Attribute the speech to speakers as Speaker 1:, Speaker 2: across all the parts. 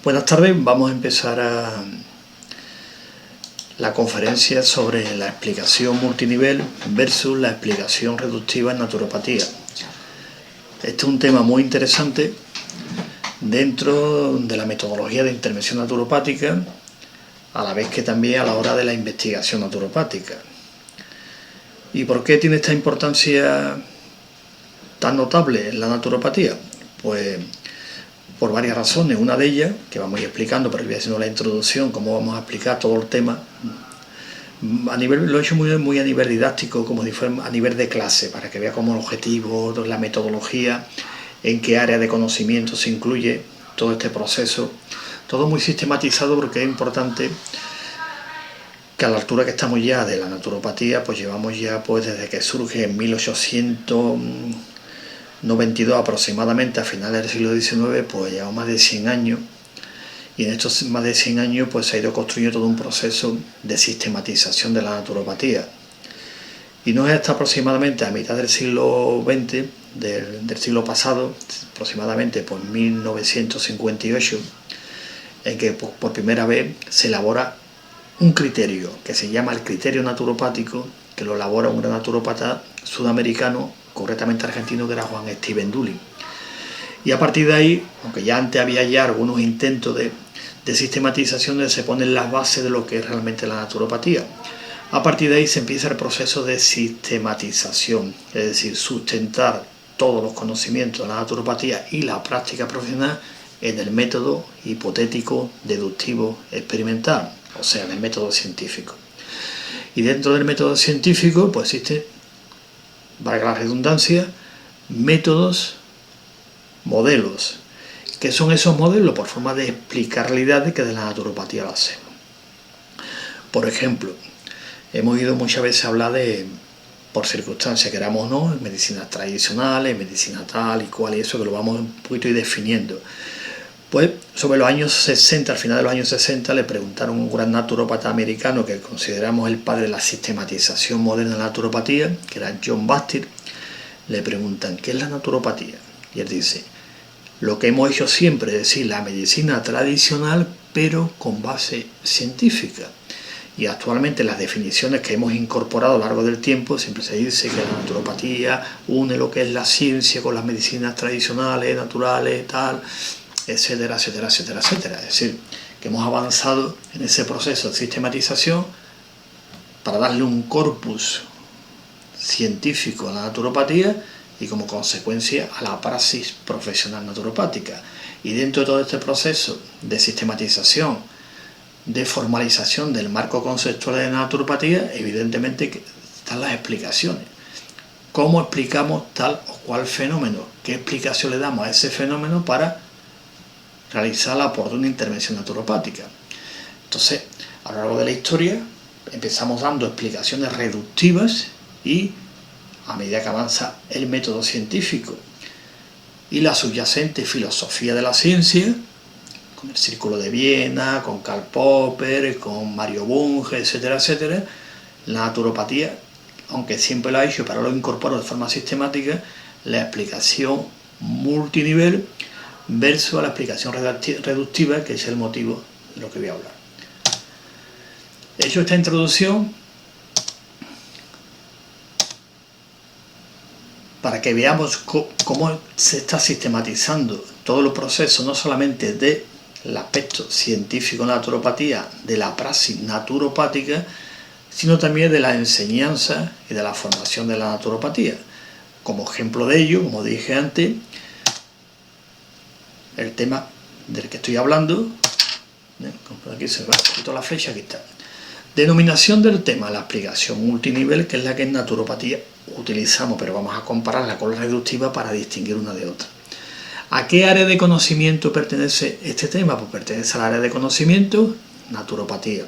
Speaker 1: Buenas tardes, vamos a empezar la conferencia sobre la explicación multinivel versus la explicación reductiva en naturopatía. Este es un tema muy interesante dentro de la metodología de intervención naturopática, a la vez que también a la hora de la investigación naturopática. ¿Y por qué tiene esta importancia tan notable en la naturopatía? Pues por varias razones. Una de ellas, que vamos a ir explicando, pero voy haciendo la introducción, cómo vamos a explicar todo el tema. Lo he hecho muy a nivel didáctico, como si fuera a nivel de clase, para que vea cómo el objetivo, la metodología, en qué área de conocimiento se incluye todo este proceso. Todo muy sistematizado, porque es importante que a la altura que estamos ya de la naturopatía, pues llevamos ya desde que surge en 1892 aproximadamente, a finales del siglo XIX, pues llevamos más de 100 años, y en estos más de 100 años pues se ha ido construyendo todo un proceso de sistematización de la naturopatía. Y no es hasta aproximadamente a mitad del siglo XX, del siglo pasado, aproximadamente por 1958, en que por primera vez se elabora un criterio que se llama el criterio naturopático, que lo elabora un gran naturópata sudamericano, correctamente argentino, que era Juan Steven Dulin. Y a partir de ahí, aunque ya antes había ya algunos intentos de sistematización, donde se ponen las bases de lo que es realmente la naturopatía. A partir de ahí se empieza el proceso de sistematización, es decir, sustentar todos los conocimientos de la naturopatía y la práctica profesional en el método hipotético, deductivo, experimental, o sea, en el método científico. Y dentro del método científico, pues existe, valga la redundancia, métodos, modelos. ¿Qué son esos modelos? Por forma de explicar realidades que de la naturopatía lo hacemos. Por ejemplo, hemos oído muchas veces hablar de, por circunstancias, queramos o no, en medicinas tradicionales, en medicina tal y cual, y eso que lo vamos un poquito ir definiendo. Pues sobre los años 60, al final de los años 60, le preguntaron a un gran naturópata americano que consideramos el padre de la sistematización moderna de la naturopatía, que era John Baptist. Le preguntan, ¿qué es la naturopatía? Y él dice, lo que hemos hecho siempre, es decir, la medicina tradicional, pero con base científica. Y actualmente las definiciones que hemos incorporado a lo largo del tiempo, siempre se dice que la naturopatía une lo que es la ciencia con las medicinas tradicionales, naturales, tal, etcétera, etcétera, etcétera, etcétera. Es decir, que hemos avanzado en ese proceso de sistematización para darle un corpus científico a la naturopatía y como consecuencia a la praxis profesional naturopática. Y dentro de todo este proceso de sistematización, de formalización del marco conceptual de la naturopatía, evidentemente que están las explicaciones. ¿Cómo explicamos tal o cual fenómeno? ¿Qué explicación le damos a ese fenómeno para realizar la oportuna intervención naturopática? Entonces, a lo largo de la historia empezamos dando explicaciones reductivas y a medida que avanza el método científico y la subyacente filosofía de la ciencia, con el Círculo de Viena, con Karl Popper, con Mario Bunge, etcétera, etcétera, la naturopatía, aunque siempre lo ha hecho, pero lo incorpora de forma sistemática, la explicación multinivel versus a la explicación reductiva, que es el motivo de lo que voy a hablar. Hecho esta introducción, para que veamos cómo se está sistematizando todo el proceso, no solamente del aspecto científico de la naturopatía, de la praxis naturopática, sino también de la enseñanza y de la formación de la naturopatía. Como ejemplo de ello, como dije antes, el tema del que estoy hablando, aquí se va un poquito la flecha, aquí está. Denominación del tema, la explicación multinivel, que es la que en naturopatía utilizamos, pero vamos a compararla con la reductiva para distinguir una de otra. ¿A qué área de conocimiento pertenece este tema? Pues pertenece al área de conocimiento, naturopatía.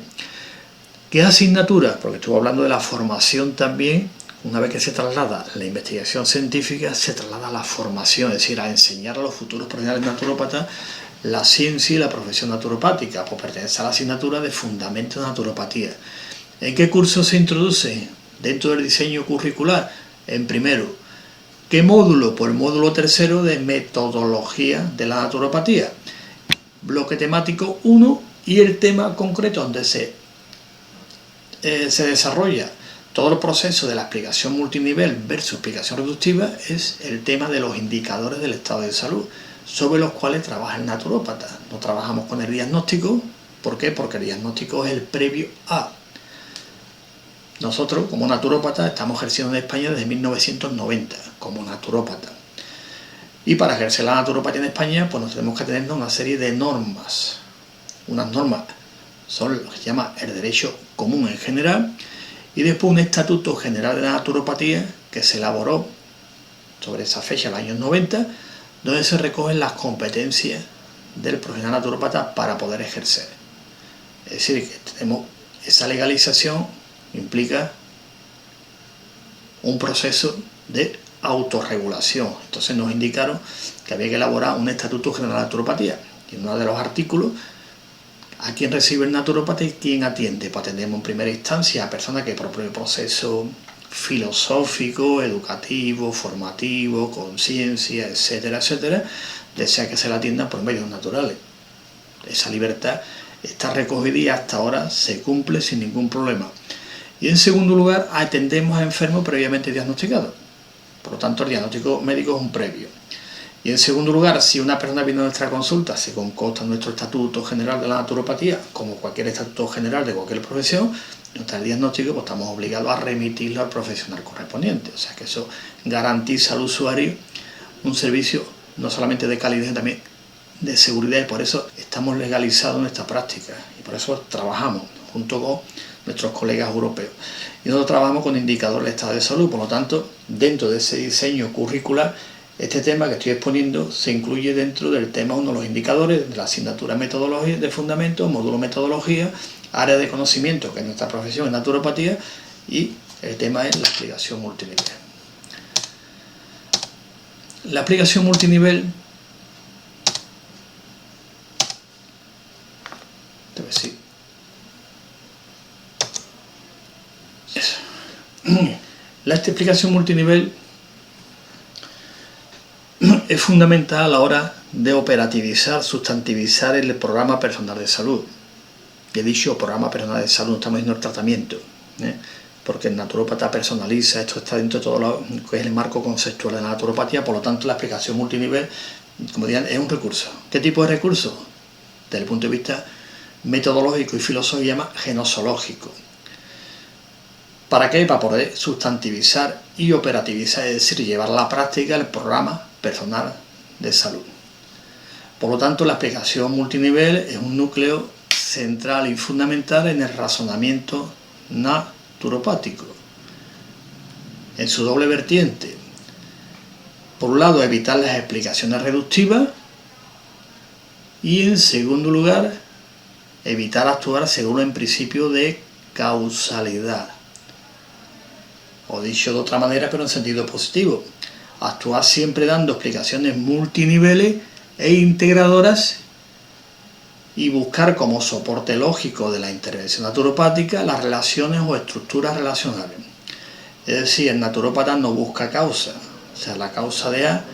Speaker 1: ¿Qué asignatura? Porque estuve hablando de la formación también. Una vez que se traslada la investigación científica, se traslada a la formación, es decir, a enseñar a los futuros profesionales naturópatas la ciencia y la profesión naturopática. Pues pertenece a la asignatura de Fundamentos de Naturopatía. ¿En qué curso se introduce? Dentro del diseño curricular, en primero. ¿Qué módulo? Pues el módulo tercero de Metodología de la Naturopatía. bloque temático 1 y el tema concreto donde se desarrolla todo el proceso de la explicación multinivel versus explicación reductiva es el tema de los indicadores del estado de salud, sobre los cuales trabaja el naturópata. No trabajamos con el diagnóstico. ¿Por qué? Porque el diagnóstico es el previo a. Nosotros, como naturópata, estamos ejerciendo en España desde 1990, como naturópata. Y para ejercer la naturopatía en España, pues nos tenemos que tener una serie de normas. Unas normas son lo que se llama el derecho común en general, y después un estatuto general de la naturopatía que se elaboró sobre esa fecha, los años 90, donde se recogen las competencias del profesional naturópata para poder ejercer. Es decir, que tenemos esa legalización implica un proceso de autorregulación. Entonces nos indicaron que había que elaborar un estatuto general de naturopatía, y en uno de los artículos, a quién recibe el naturópata y quién atiende. Pues atendemos en primera instancia a personas que por el proceso filosófico, educativo, formativo, conciencia, etcétera, etcétera, desea que se la atiendan por medios naturales. Esa libertad está recogida y hasta ahora se cumple sin ningún problema. Y en segundo lugar, atendemos a enfermos previamente diagnosticados. Por lo tanto, el diagnóstico médico es un previo. Y en segundo lugar, si una persona viene a nuestra consulta, se consta nuestro estatuto general de la naturopatía, como cualquier estatuto general de cualquier profesión, nuestro diagnóstico, pues estamos obligados a remitirlo al profesional correspondiente. O sea que eso garantiza al usuario un servicio no solamente de calidad, sino también de seguridad, y por eso estamos legalizados en esta práctica y por eso trabajamos junto con nuestros colegas europeos. Y nosotros trabajamos con indicadores del estado de salud, por lo tanto, dentro de ese diseño curricular, este tema que estoy exponiendo se incluye dentro del tema uno de los indicadores de la asignatura metodología de fundamento, módulo metodología, área de conocimiento, que es nuestra profesión en naturopatía, y el tema es la explicación multinivel. La explicación multinivel, la explicación multinivel es fundamental a la hora de operativizar, sustantivizar el programa personal de salud. Y he dicho programa personal de salud, no estamos diciendo el tratamiento, porque el naturópata personaliza, esto está dentro de todo lo que es el marco conceptual de la naturopatía, por lo tanto la explicación multinivel, como digan, es un recurso. ¿Qué tipo de recurso? Desde el punto de vista metodológico y filosófico, se llama genosológico. ¿Para qué? Para poder sustantivizar y operativizar, es decir, llevar a la práctica el programa personal de salud. Por lo tanto, la explicación multinivel es un núcleo central y fundamental en el razonamiento naturopático, en su doble vertiente. Por un lado, evitar las explicaciones reductivas y, en segundo lugar, evitar actuar según el principio de causalidad. O dicho de otra manera, pero en sentido positivo, actuar siempre dando explicaciones multiniveles e integradoras y buscar como soporte lógico de la intervención naturopática las relaciones o estructuras relacionales. Es decir, el naturópata no busca causa, o sea, la causa de A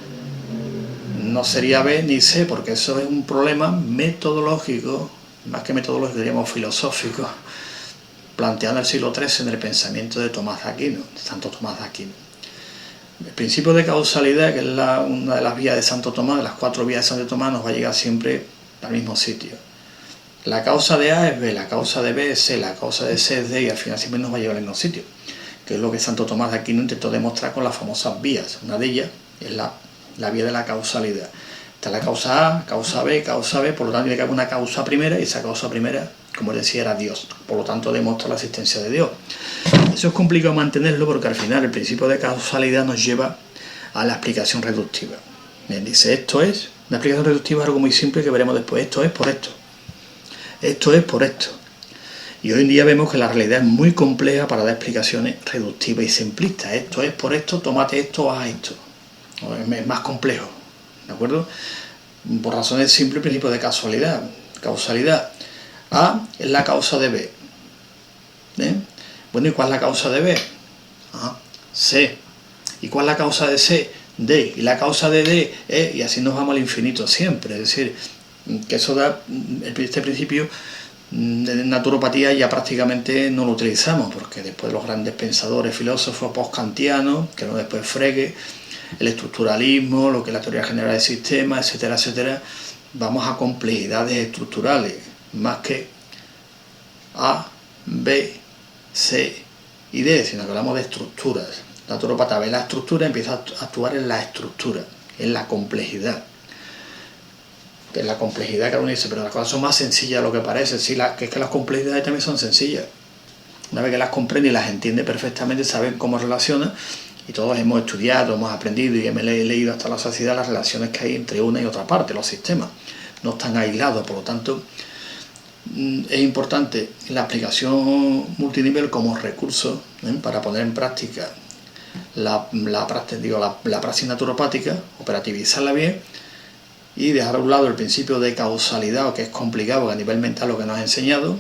Speaker 1: no sería B ni C, porque eso es un problema metodológico, más que metodológico, diríamos filosófico, planteado en el siglo XIII en el pensamiento de Tomás de Aquino, de Santo Tomás de Aquino. El principio de causalidad, que es una de las vías de Santo Tomás, de las 4 vías de Santo Tomás, nos va a llegar siempre al mismo sitio. La causa de A es B, la causa de B es C, la causa de C es D, y al final siempre nos va a llevar al mismo sitio, que es lo que Santo Tomás de Aquino intentó demostrar con las famosas vías. Una de ellas es la vía de la causalidad. Está la causa A, causa B, por lo tanto tiene que haber una causa primera, y esa causa primera, como decía, era Dios. Por lo tanto, demuestra la existencia de Dios. Eso es complicado mantenerlo porque al final el principio de causalidad nos lleva a la explicación reductiva. Bien, dice, esto es, la explicación reductiva es algo muy simple que veremos después. Esto es por esto. Esto es por esto. Y hoy en día vemos que la realidad es muy compleja para dar explicaciones reductivas y simplistas. Esto es por esto, tómate esto, haz esto. Es más complejo, ¿de acuerdo? Por razones simples, el principio de causalidad. A es la causa de B. Bueno, ¿y cuál es la causa de B? C. ¿Y cuál es la causa de C? D. Y la causa de D, E. Y así nos vamos al infinito siempre. Es decir, que eso da, este principio de naturopatía ya prácticamente no lo utilizamos, porque después los grandes pensadores, filósofos post-kantianos, que no después Frege, el estructuralismo, lo que es la teoría general del sistema, etcétera, etcétera, vamos a complejidades estructurales, más que A, B, C y D, sino que hablamos de estructuras. La naturopata ve la estructura y empieza a actuar en la estructura, en la complejidad. En la complejidad que uno dice, pero las cosas son más sencillas de lo que parece. Sí, que es que las complejidades también son sencillas. Una vez que las comprende y las entiende perfectamente, saben cómo relaciona, y todos hemos estudiado, hemos aprendido y hemos leído hasta la saciedad las relaciones que hay entre una y otra parte, los sistemas. No están aislados, por lo tanto, es importante la aplicación multinivel como recurso para poner en práctica la praxis naturopática, operativizarla bien y dejar a un lado el principio de causalidad, que es complicado porque a nivel mental lo que nos ha enseñado,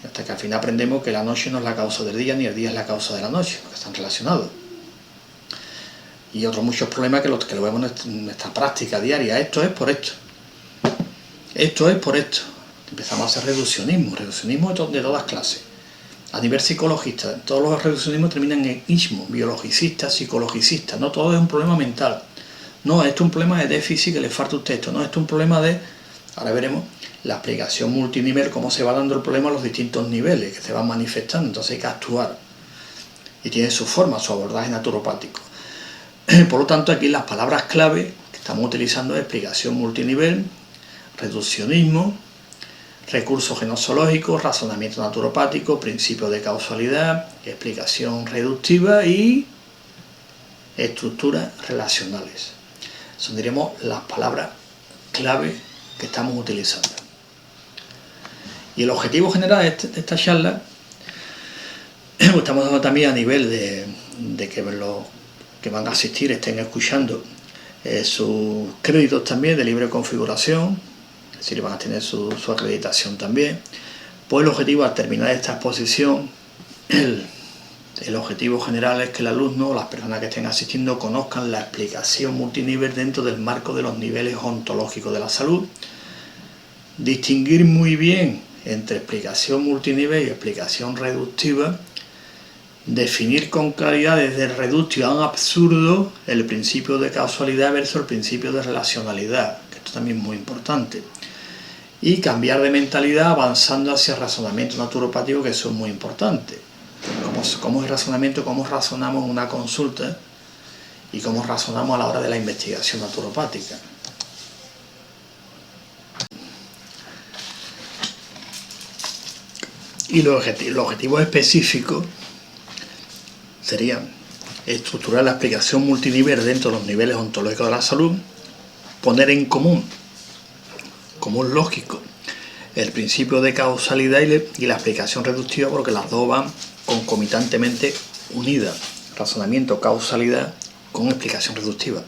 Speaker 1: hasta que al final aprendemos que la noche no es la causa del día ni el día es la causa de la noche, porque están relacionados. Y otros muchos problemas que lo vemos en nuestra práctica diaria. Esto es por esto. Esto es por esto. Empezamos a hacer reduccionismo de todas clases. A nivel psicologista, todos los reduccionismos terminan en ismo, biologicista, psicologicista. No todo es un problema mental. No, esto es un problema de déficit que le falta a usted esto. No, esto es un problema de, ahora veremos, la explicación multinivel, cómo se va dando el problema a los distintos niveles que se van manifestando. Entonces hay que actuar. Y tiene su forma, su abordaje naturopático. Por lo tanto, aquí las palabras clave que estamos utilizando es explicación multinivel, reduccionismo, recursos genosológicos, razonamiento naturopático, principio de causalidad, explicación reductiva y estructuras relacionales. Son, diremos, las palabras clave que estamos utilizando. Y el objetivo general de esta charla, estamos dando también a nivel de que los que van a asistir estén escuchando sus créditos también de libre configuración, es decir, van a tener su acreditación también. Pues el objetivo al terminar esta exposición, el objetivo general es que el alumno o las personas que estén asistiendo conozcan la explicación multinivel dentro del marco de los niveles ontológicos de la salud, distinguir muy bien entre explicación multinivel y explicación reductiva, definir con claridad desde el reductio a un absurdo el principio de causalidad versus el principio de relacionalidad, que esto también es muy importante, y cambiar de mentalidad avanzando hacia el razonamiento naturopático, que eso es muy importante. Cómo es el razonamiento, cómo razonamos en una consulta y cómo razonamos a la hora de la investigación naturopática. Y los objetivos específicos serían estructurar la explicación multinivel dentro de los niveles ontológicos de la salud, poner en común lógico, el principio de causalidad y la explicación reductiva, porque las dos van concomitantemente unidas, razonamiento, causalidad con explicación reductiva.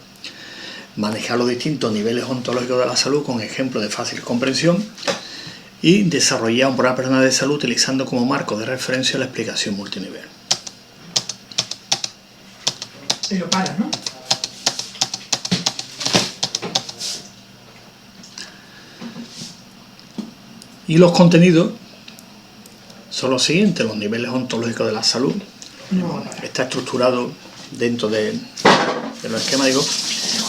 Speaker 1: Manejar los distintos niveles ontológicos de la salud con ejemplos de fácil comprensión y desarrollar un programa personal de salud utilizando como marco de referencia la explicación multinivel.
Speaker 2: Pero para, ¿no?
Speaker 1: Y los contenidos son los siguientes: los niveles ontológicos de la salud.
Speaker 2: No.
Speaker 1: Está estructurado dentro de los esquemas,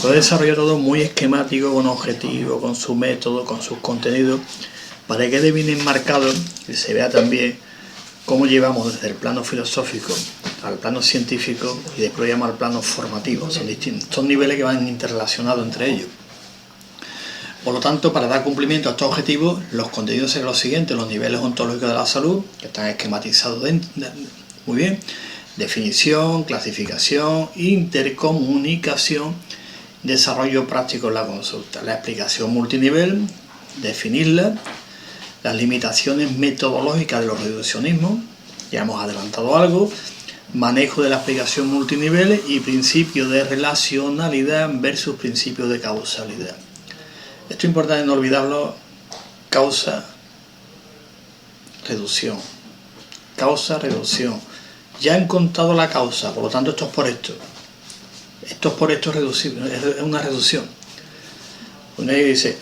Speaker 1: lo he desarrollado todo muy esquemático, con objetivos, con su método, con sus contenidos, para que quede bien enmarcado y se vea también cómo llevamos desde el plano filosófico al plano científico y después llegamos al plano formativo. Son distintos, son niveles que van interrelacionados entre ellos. Por lo tanto, para dar cumplimiento a estos objetivos, los contenidos serán los siguientes: los niveles ontológicos de la salud, que están esquematizados muy bien, definición, clasificación, intercomunicación, desarrollo práctico en la consulta, la explicación multinivel, definirla, las limitaciones metodológicas de los reduccionismos, ya hemos adelantado algo, manejo de la explicación multinivel y principio de relacionalidad versus principio de causalidad. Esto es importante no olvidarlo: causa, reducción. Causa, reducción. Ya he encontrado la causa, por lo tanto esto es por esto. Esto es por esto, es una reducción. Uno dice,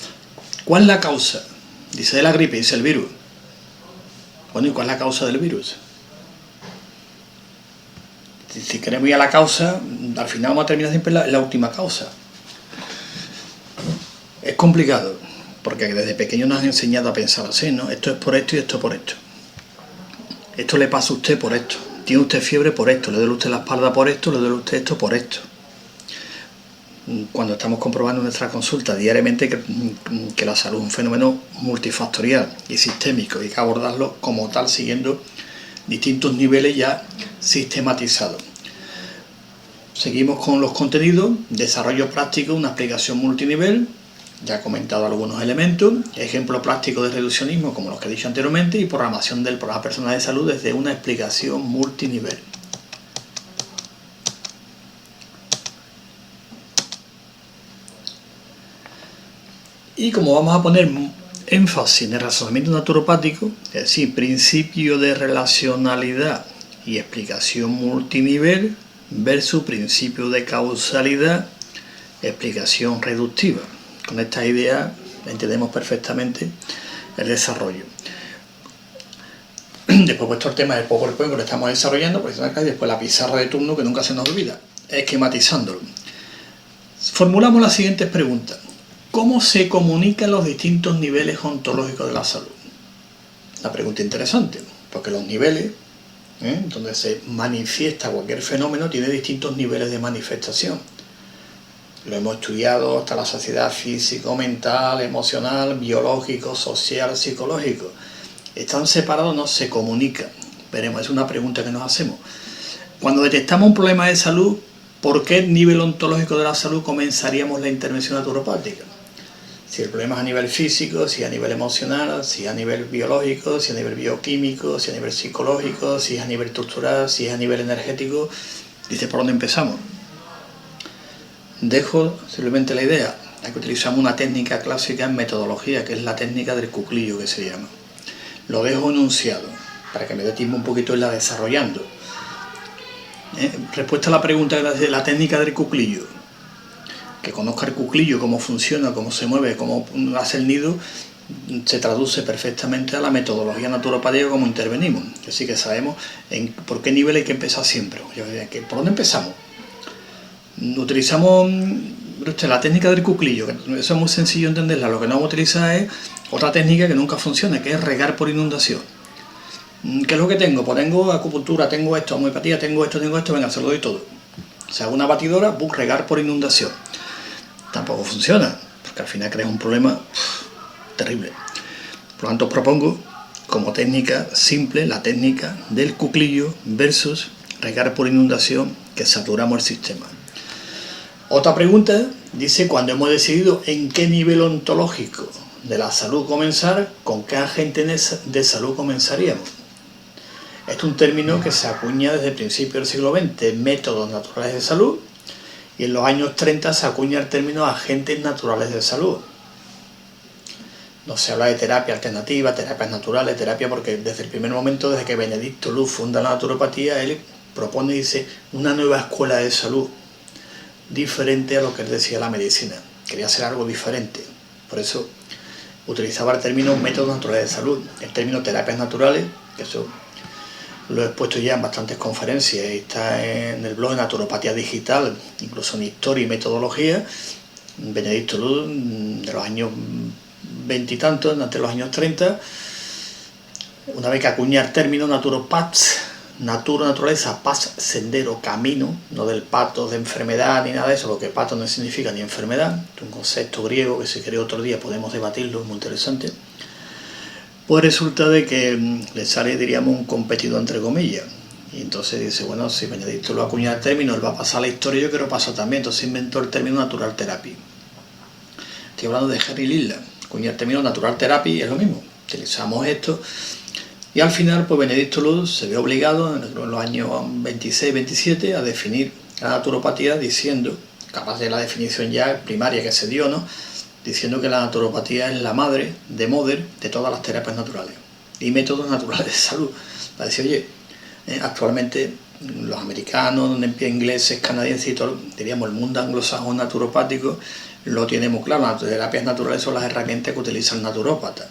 Speaker 1: ¿Cuál es la causa? Dice de la gripe, dice el virus. Bueno, ¿y cuál es la causa del virus? Si queremos ir a la causa, al final vamos a terminar siempre en la última causa. Es complicado, porque desde pequeño nos han enseñado a pensar así, ¿no? Esto es por esto y esto por esto. Esto le pasa a usted por esto. Tiene usted fiebre por esto, le duele a usted la espalda por esto, le duele a usted esto por esto. Cuando estamos comprobando en nuestra consulta diariamente que la salud es un fenómeno multifactorial y sistémico y hay que abordarlo como tal siguiendo distintos niveles ya sistematizados. Seguimos con los contenidos, desarrollo práctico, una explicación multinivel, ya he comentado algunos elementos, ejemplo práctico de reduccionismo como los que he dicho anteriormente y programación del programa personal de salud desde una explicación multinivel. Y como vamos a poner énfasis en el razonamiento naturopático, es decir, principio de relacionalidad y explicación multinivel versus principio de causalidad, explicación reductiva. Con esta idea entendemos perfectamente el desarrollo. Después puesto el tema del PowerPoint que lo estamos desarrollando, pues acá y después la pizarra de turno que nunca se nos olvida, esquematizándolo. Formulamos las siguientes preguntas. ¿Cómo se comunican los distintos niveles ontológicos de la salud? Una pregunta interesante, porque los niveles, donde se manifiesta cualquier fenómeno, tiene distintos niveles de manifestación. Lo hemos estudiado hasta la saciedad físico, mental, emocional, biológico, social, psicológico. ¿Están separados o no se comunican? Veremos, es una pregunta que nos hacemos. Cuando detectamos un problema de salud, ¿por qué nivel ontológico de la salud comenzaríamos la intervención naturopática? Si el problema es a nivel físico, si a nivel emocional, si a nivel biológico, si a nivel bioquímico, si a nivel psicológico, si es a nivel estructural, si es a nivel energético. Dice, ¿por dónde empezamos? Dejo simplemente la idea. Aquí utilizamos una técnica clásica en metodología, que es la técnica del cuclillo, que se llama. Lo dejo enunciado, para que me dé tiempo un poquito en la desarrollando. Respuesta a la pregunta de la técnica del cuclillo. Que conozca el cuclillo, cómo funciona, cómo se mueve, cómo hace el nido, se traduce perfectamente a la metodología naturopática como intervenimos. Así que sabemos por qué nivel hay que empezar siempre. ¿Por dónde empezamos? Utilizamos la técnica del cuclillo, que eso es muy sencillo entenderla. Lo que no vamos a utilizar es otra técnica que nunca funciona, que es regar por inundación. ¿Qué es lo que tengo? Pues tengo acupuntura, tengo esto, homeopatía, tengo esto, venga, se lo doy todo. O sea, una batidora, regar por inundación. Tampoco funciona, porque al final creas un problema terrible. Por lo tanto, os propongo como técnica simple la técnica del cuclillo versus regar por inundación, que saturamos el sistema. Otra pregunta dice, cuando hemos decidido en qué nivel ontológico de la salud comenzar, ¿con qué agente de salud comenzaríamos? Este es un término que se acuña desde el principio del siglo XX, métodos naturales de salud, y en los años 30 se acuña el término agentes naturales de salud. No se habla de terapia alternativa, terapias naturales, terapia porque desde el primer momento, desde que Benedicto Luz funda la naturopatía, él propone, dice, una nueva escuela de salud, diferente a lo que él decía la medicina. Quería hacer algo diferente. Por eso utilizaba el término métodos naturales de salud, el término terapias naturales, que eso lo he expuesto ya en bastantes conferencias y está en el blog de Naturopatía Digital, incluso en Historia y Metodología. Benedicto Luz, de los años 20 y tantos, antes de los años 30, una vez que acuña el término naturopats, natura, naturaleza, paz, sendero, camino, no del pato de enfermedad ni nada de eso, porque pato no significa ni enfermedad, es un concepto griego que si queréis otro día podemos debatirlo, es muy interesante. Pues resulta de que le sale, diríamos, un competidor entre comillas. Y entonces dice, bueno, si Benedicto lo acuña el término, él va a pasar a la historia, yo quiero pasar también. Entonces inventó el término natural therapy. Estoy hablando de Henry Lilland. Acuña el término natural therapy, es lo mismo. Utilizamos esto. Y al final, pues Benedicto Luz se ve obligado en los años 26-27 a definir la naturopatía diciendo, capaz de la definición ya primaria que se dio, ¿no?, diciendo que la naturopatía es la madre de todas las terapias naturales y métodos naturales de salud. Para decir, oye, actualmente los americanos, ingleses, canadienses y todo, diríamos el mundo anglosajón naturopático, lo tiene muy claro. Las terapias naturales son las herramientas que utiliza el naturópata.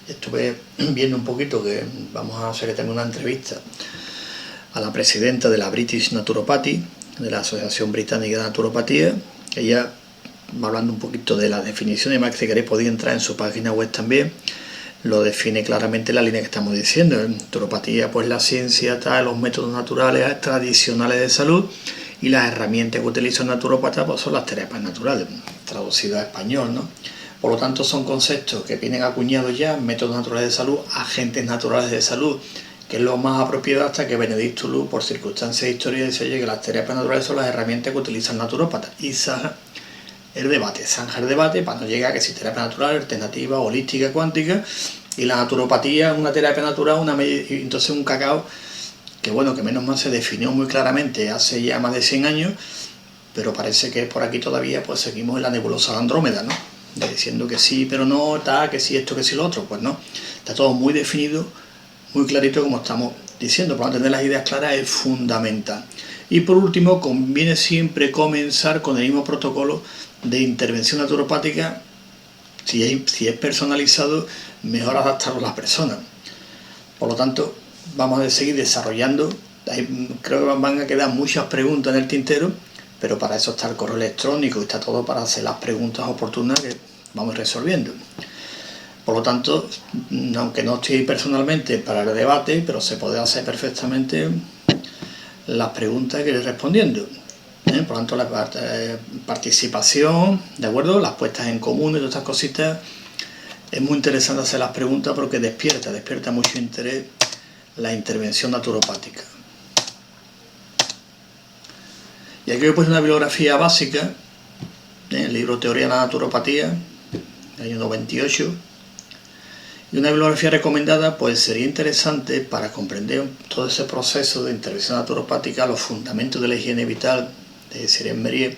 Speaker 1: Estuve viendo un poquito que vamos a hacer que tengo una entrevista a la presidenta de la British Naturopathy, de la Asociación Británica de Naturopatía. Ella va hablando un poquito de la definición, y más, si queréis podéis entrar en su página web también. Lo define claramente la línea que estamos diciendo. En naturopatía, pues la ciencia, los métodos naturales tradicionales de salud, y las herramientas que utiliza el naturópata pues son las terapias naturales, traducido a español, ¿no? Por lo tanto, son conceptos que vienen acuñados ya, métodos naturales de salud, agentes naturales de salud, que es lo más apropiado, hasta que Benedicto Luz, por circunstancias históricas, dice, oye, que las terapias naturales son las herramientas que utiliza el naturópata, y zanja el debate para no llegar a que si terapia natural, alternativa, holística, cuántica, y la naturopatía, una terapia natural, y entonces un cacao que bueno, que menos mal se definió muy claramente hace ya más de 100 años, pero parece que por aquí todavía pues seguimos en la nebulosa de Andrómeda, ¿no? Diciendo que sí, pero no, que sí esto, que sí lo otro, pues no, está todo muy definido, muy clarito, como estamos diciendo. Para tener las ideas claras es fundamental. Y por último, conviene siempre comenzar con el mismo protocolo de intervención naturopática. Si es personalizado, mejor adaptarlo a las personas. Por lo tanto, vamos a seguir desarrollando. Creo que van a quedar muchas preguntas en el tintero, pero para eso está el correo electrónico y está todo para hacer las preguntas oportunas que vamos resolviendo. Por lo tanto, aunque no estoy personalmente para el debate, pero se puede hacer perfectamente las preguntas que iré respondiendo. Por lo tanto, la participación, ¿de acuerdo? Las puestas en común y todas estas cositas. Es muy interesante hacer las preguntas porque despierta mucho interés la intervención naturopática. Y aquí he puesto una bibliografía básica, el libro Teoría de la Naturopatía, del año 98, y una bibliografía recomendada. Pues sería interesante para comprender todo ese proceso de intervención naturopática, los fundamentos de la higiene vital, de Cyril Mérier,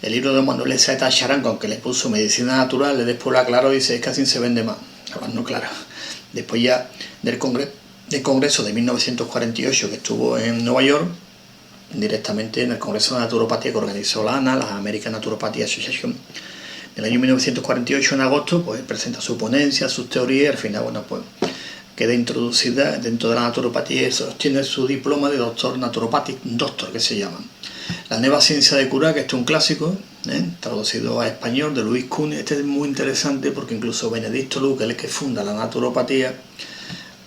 Speaker 1: el libro de Manuel Saeta Charango, aunque le puso medicina natural, después lo aclaró y dice, es que así se vende más. No, claro. Después ya del Congreso de 1948, que estuvo en Nueva York, directamente en el Congreso de Naturopatía que organizó la ANA, la American Naturopathy Association, en el año 1948, en agosto, pues presenta su ponencia, sus teorías, y al final, bueno, pues queda introducida dentro de la naturopatía y obtiene su diploma de doctor naturopathic doctor, que se llama. La nueva ciencia de curar, que este es un clásico, traducido a español, de Luis Kuhn. Este es muy interesante porque incluso Benedicto Luz, que es el que funda la naturopatía,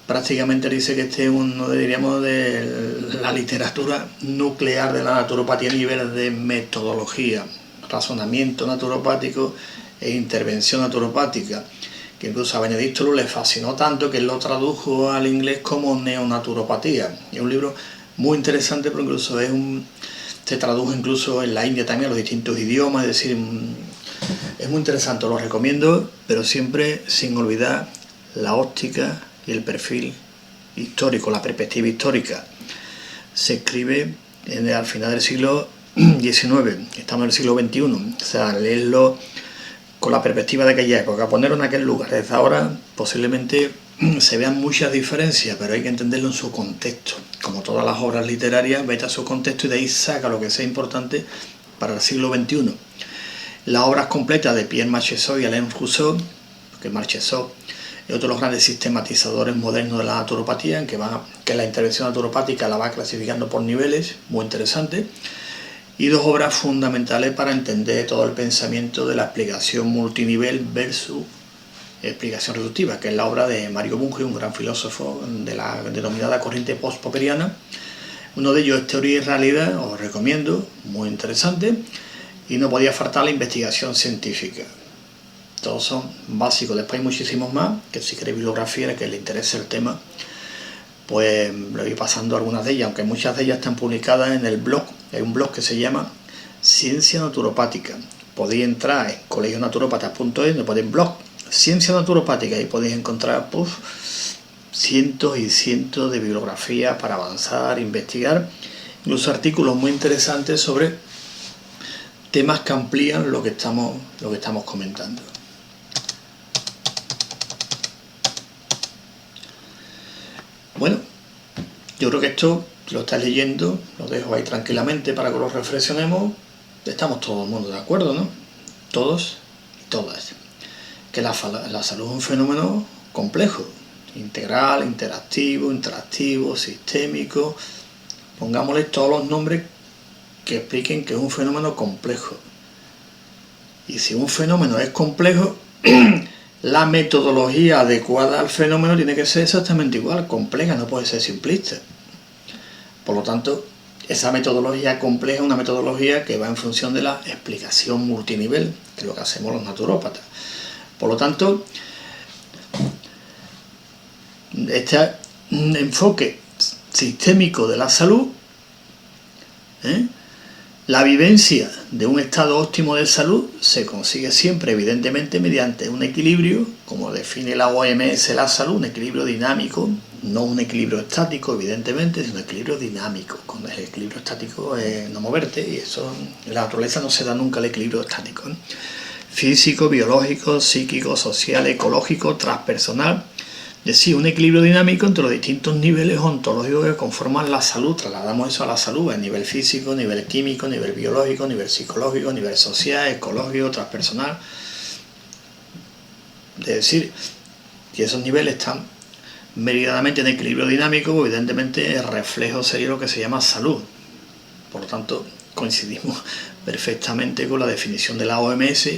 Speaker 1: prácticamente dice que este es uno, diríamos, de la literatura nuclear de la naturopatía a nivel de metodología, razonamiento naturopático e intervención naturopática, que incluso a Benedicto Luz le fascinó tanto que él lo tradujo al inglés como neonaturopatía. Es un libro muy interesante, pero incluso se tradujo incluso en la India también a los distintos idiomas, es decir, es muy interesante, lo recomiendo, pero siempre sin olvidar la óptica y el perfil histórico, la perspectiva histórica. Se escribe al final del siglo XIX, estamos en el siglo XXI, o sea, leerlo con la perspectiva de aquella época, ponerlo en aquel lugar. Desde ahora posiblemente se vean muchas diferencias, pero hay que entenderlo en su contexto. Como todas las obras literarias, vete a su contexto y de ahí saca lo que sea importante para el siglo XXI. Las obras completas de Pierre Marchesot y Alain Rousseau, que Marchesot es otro de los grandes sistematizadores modernos de la naturopatía, que la intervención naturopática la va clasificando por niveles, muy interesante. Y dos obras fundamentales para entender todo el pensamiento de la explicación multinivel versus explicación reductiva, que es la obra de Mario Bunge, un gran filósofo de la denominada corriente post-popperiana. Uno de ellos es Teoría y Realidad, os recomiendo, muy interesante, y no podía faltar la investigación científica. Todos son básicos. Después hay muchísimos más, que si queréis bibliografía, que les interese el tema, pues le voy pasando algunas de ellas, aunque muchas de ellas están publicadas en el blog. Hay un blog que se llama Ciencia Naturopática. Podéis entrar en colegionaturopatas.es, donde ponéis blog Ciencia Naturopática, y podéis encontrar cientos y cientos de bibliografías para avanzar, investigar, incluso artículos muy interesantes sobre temas que amplían lo que estamos comentando. Bueno, yo creo que esto lo estáis leyendo, lo dejo ahí tranquilamente para que lo reflexionemos. estamos todo el mundo de acuerdo, ¿no? Todos y todas. Que la salud es un fenómeno complejo, integral, interactivo, sistémico. Pongámosle todos los nombres que expliquen que es un fenómeno complejo. Y si un fenómeno es complejo, la metodología adecuada al fenómeno tiene que ser exactamente igual, compleja, no puede ser simplista. Por lo tanto, esa metodología compleja es una metodología que va en función de la explicación multinivel, que es lo que hacemos los naturópatas. Por lo tanto, este enfoque sistémico de la salud, la vivencia de un estado óptimo de salud se consigue siempre, evidentemente, mediante un equilibrio, como define la OMS la salud, un equilibrio dinámico, no un equilibrio estático, evidentemente, sino un equilibrio dinámico. Con el equilibrio estático es no moverte, y eso en la naturaleza no se da nunca el equilibrio estático, físico, biológico, psíquico, social, ecológico, transpersonal. Es decir, un equilibrio dinámico entre los distintos niveles ontológicos que conforman la salud. Trasladamos eso a la salud a nivel físico, nivel químico, nivel biológico, nivel psicológico, nivel social, ecológico, transpersonal. Es decir, que esos niveles están meridionalmente en equilibrio dinámico, evidentemente el reflejo sería lo que se llama salud. Por lo tanto, coincidimos perfectamente con la definición de la OMS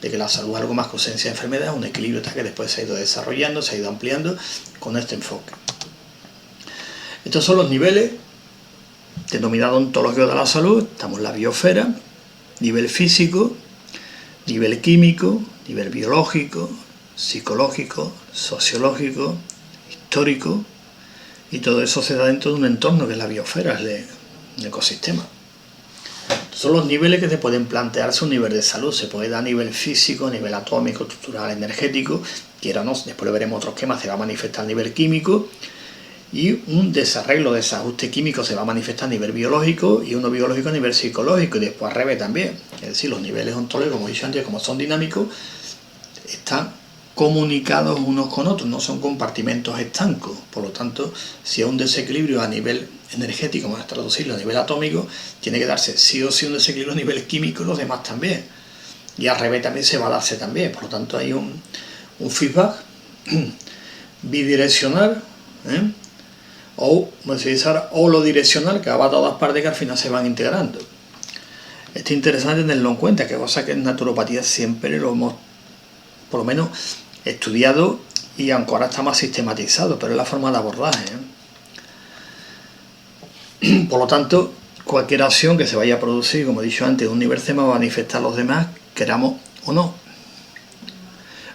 Speaker 1: de que la salud es algo más que ausencia de enfermedad, un equilibrio que después se ha ido desarrollando, se ha ido ampliando con este enfoque. Estos son los niveles denominados ontológicos de la salud. Estamos en la biosfera, nivel físico, nivel químico, nivel biológico, psicológico, sociológico, histórico, y todo eso se da dentro de un entorno que es la biosfera, el ecosistema. Son los niveles que se pueden plantearse un nivel de salud. Se puede dar a nivel físico, a nivel atómico, estructural, energético, quiera o no, después lo veremos otros esquemas, se va a manifestar a nivel químico, y un desarreglo, desajuste químico se va a manifestar a nivel biológico, y uno biológico a nivel psicológico, y después al revés también. Es decir, los niveles ontológicos, como he dicho antes, como son dinámicos, están comunicados unos con otros, no son compartimentos estancos. Por lo tanto, si hay un desequilibrio a nivel energético, vamos a traducirlo a nivel atómico, tiene que darse sí o sí un desequilibrio a nivel químico y los demás también. Y al revés también se va a darse también. Por lo tanto, hay un feedback bidireccional, o lo direccional, que va a todas partes, que al final se van integrando. Esto es interesante tenerlo en cuenta, que cosa que en naturopatía siempre lo hemos, por lo menos, estudiado, y aunque ahora está más sistematizado, pero es la forma de abordaje. Por lo tanto, cualquier acción que se vaya a producir, como he dicho antes, de un nivel C va a manifestar a los demás, queramos o no.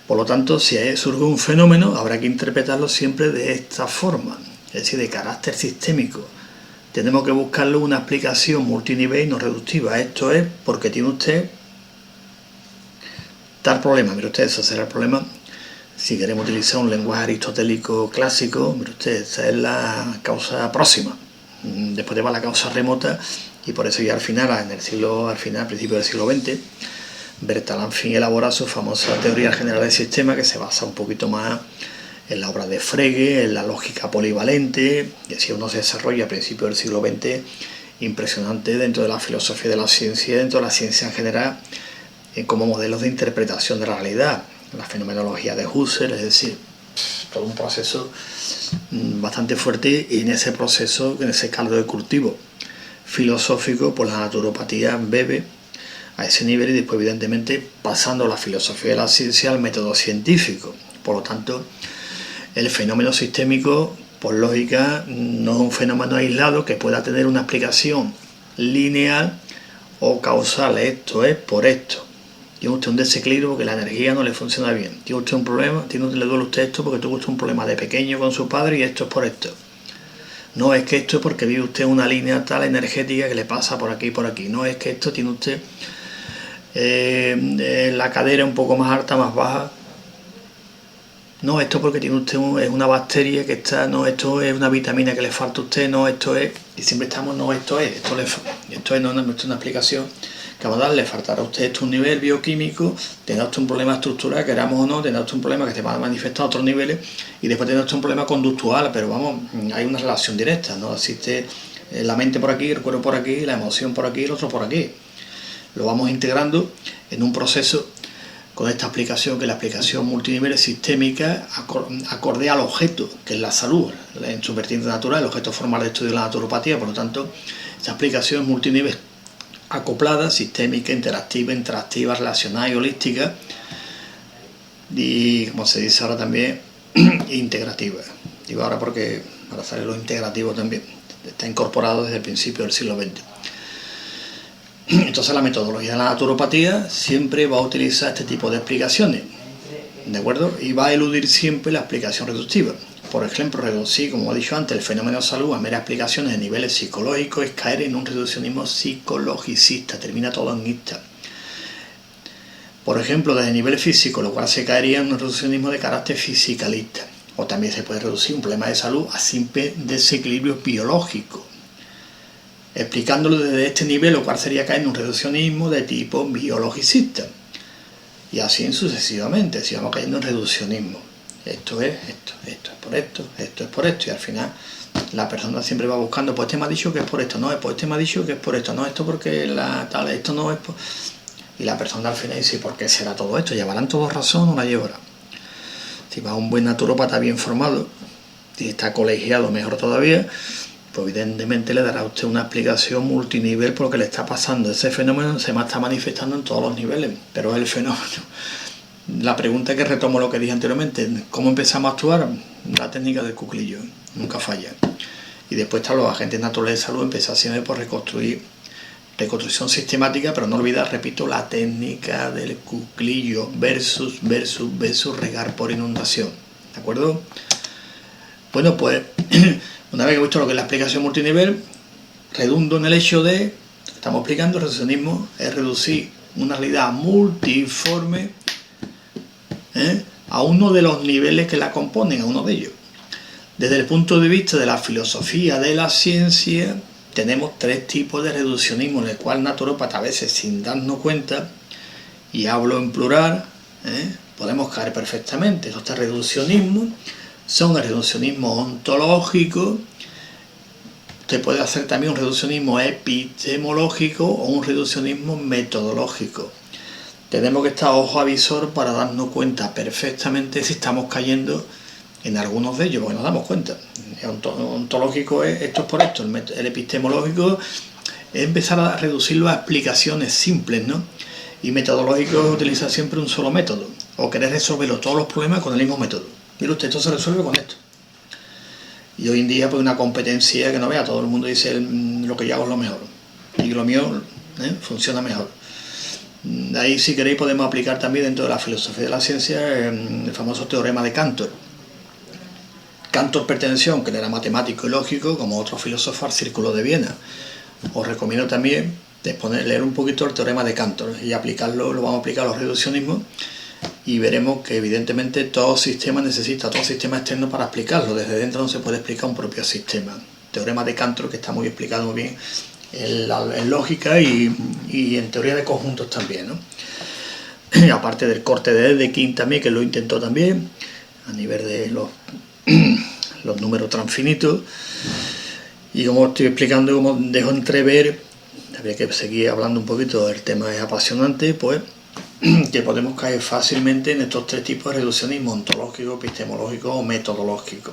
Speaker 1: Por lo tanto, si surge un fenómeno, habrá que interpretarlo siempre de esta forma, es decir, de carácter sistémico. Tenemos que buscarle una explicación multinivel y no reductiva. Esto es porque tiene usted tal problema. Mire usted, eso será el problema. Si queremos utilizar un lenguaje aristotélico clásico, mire usted, esa es la causa próxima. Después va la causa remota, y por eso ya al principio del siglo XX, Bertalanffy elabora su famosa teoría general del sistema, que se basa un poquito más en la obra de Frege, en la lógica polivalente, y así uno se desarrolla a principios del siglo XX, impresionante dentro de la filosofía de la ciencia, dentro de la ciencia en general, como modelos de interpretación de la realidad, la fenomenología de Husserl, es decir, todo un proceso bastante fuerte, y en ese proceso, en ese caldo de cultivo filosófico, pues la naturopatía bebe a ese nivel, y después evidentemente pasando la filosofía de la ciencia al método científico. Por lo tanto, el fenómeno sistémico, por lógica, no es un fenómeno aislado que pueda tener una explicación lineal o causal. Esto es por esto. Tiene usted un desequilibrio porque la energía no le funciona bien. Tiene usted un problema, le duele a usted esto porque tuvo usted un problema de pequeño con su padre, y esto es por esto. No es que esto es porque vive usted una línea tal energética que le pasa por aquí y por aquí. No es que esto tiene usted la cadera un poco más alta, más baja. No, esto porque tiene usted es una bacteria que está, no, esto es una vitamina que le falta a usted, no, esto es, y siempre estamos, no, esto es no es una explicación que vamos a dar, le faltará a usted esto un nivel bioquímico, tendrá usted un problema estructural, queramos o no, tendrá usted un problema que se va a manifestar a otros niveles, y después tendrá usted un problema conductual, pero vamos, hay una relación directa, no existe la mente por aquí, el cuerpo por aquí, la emoción por aquí, el otro por aquí. lo vamos integrando en un proceso con esta aplicación, que es la aplicación multinivel sistémica acorde al objeto, que es la salud, en su vertiente natural, el objeto formal de estudio de la naturopatía. Por lo tanto, esta aplicación multinivel acoplada, sistémica, interactiva, relacionada y holística, y como se dice ahora también, integrativa. Digo ahora porque para saber lo integrativo también está incorporado desde el principio del siglo XX. Entonces la metodología de la naturopatía siempre va a utilizar este tipo de explicaciones, ¿de acuerdo? Y va a eludir siempre la explicación reductiva. Por ejemplo, reducir, como he dicho antes, el fenómeno de salud a meras explicaciones de niveles psicológicos es caer en un reduccionismo psicologicista, termina todo en ista. Por ejemplo, desde el nivel físico, lo cual se caería en un reduccionismo de carácter fisicalista. O también se puede reducir un problema de salud a simple desequilibrio biológico, explicándolo desde este nivel, lo cual sería caer en un reduccionismo de tipo biologicista. Y así sucesivamente, si vamos cayendo en reduccionismo. Esto es esto, esto es por esto, esto es por esto, y al final la persona siempre va buscando, pues este me ha dicho que es por esto, no, pues este me ha dicho que es por esto, no, esto porque tal, esto no es por... Y la persona al final dice, ¿por qué será todo esto? ¿Llevarán todos razón o no la llevarán? Si va a un buen naturópata bien formado, si está colegiado, mejor todavía, pues evidentemente le dará a usted una explicación multinivel por lo que le está pasando. Ese fenómeno se está manifestando en todos los niveles, pero es el fenómeno. La pregunta que retomo lo que dije anteriormente, ¿cómo empezamos a actuar? La técnica del cuclillo, nunca falla. Y después están los agentes naturales de salud, empezar siempre por reconstrucción sistemática, pero no olvidar, repito, la técnica del cuclillo versus regar por inundación, ¿de acuerdo? Bueno, pues una vez que he visto lo que es la explicación multinivel, redundo en el hecho de, estamos explicando, el reduccionismo es reducir una realidad multiforme a uno de los niveles que la componen, a uno de ellos. Desde el punto de vista de la filosofía de la ciencia, tenemos tres tipos de reduccionismo, en el cual naturópata a veces sin darnos cuenta, y hablo en plural, podemos caer perfectamente. Estos tres reduccionismos son el reduccionismo ontológico, usted puede hacer también un reduccionismo epistemológico o un reduccionismo metodológico. Tenemos que estar ojo avisor para darnos cuenta perfectamente si estamos cayendo en algunos de ellos, porque nos damos cuenta. El ontológico es esto es por esto, el epistemológico es empezar a reducirlo a explicaciones simples, ¿no? Y metodológico es utilizar siempre un solo método, o querer resolverlo todos los problemas con el mismo método. Mire usted, esto se resuelve con esto. Y hoy en día, pues una competencia que no vea, todo el mundo dice lo que yo hago es lo mejor, y lo mío funciona mejor. De ahí, si queréis, podemos aplicar también dentro de la filosofía de la ciencia el famoso teorema de Cantor. Cantor perteneció, aunque él era matemático y lógico, como otro filósofo, al Círculo de Viena. Os recomiendo también leer un poquito el teorema de Cantor y aplicarlo, lo vamos a aplicar a los reduccionismos, y veremos que evidentemente todo sistema necesita todo sistema externo para explicarlo. Desde dentro no se puede explicar un propio sistema. Teorema de Cantor, que está muy explicado muy bien en lógica y en teoría de conjuntos también, ¿no? Aparte del corte de Dedekind también, que lo intentó también a nivel de los números transfinitos. Y como estoy explicando, como dejo entrever, habría que seguir hablando un poquito, el tema es apasionante, pues que podemos caer fácilmente en estos tres tipos de reduccionismo: ontológico, epistemológico o metodológico.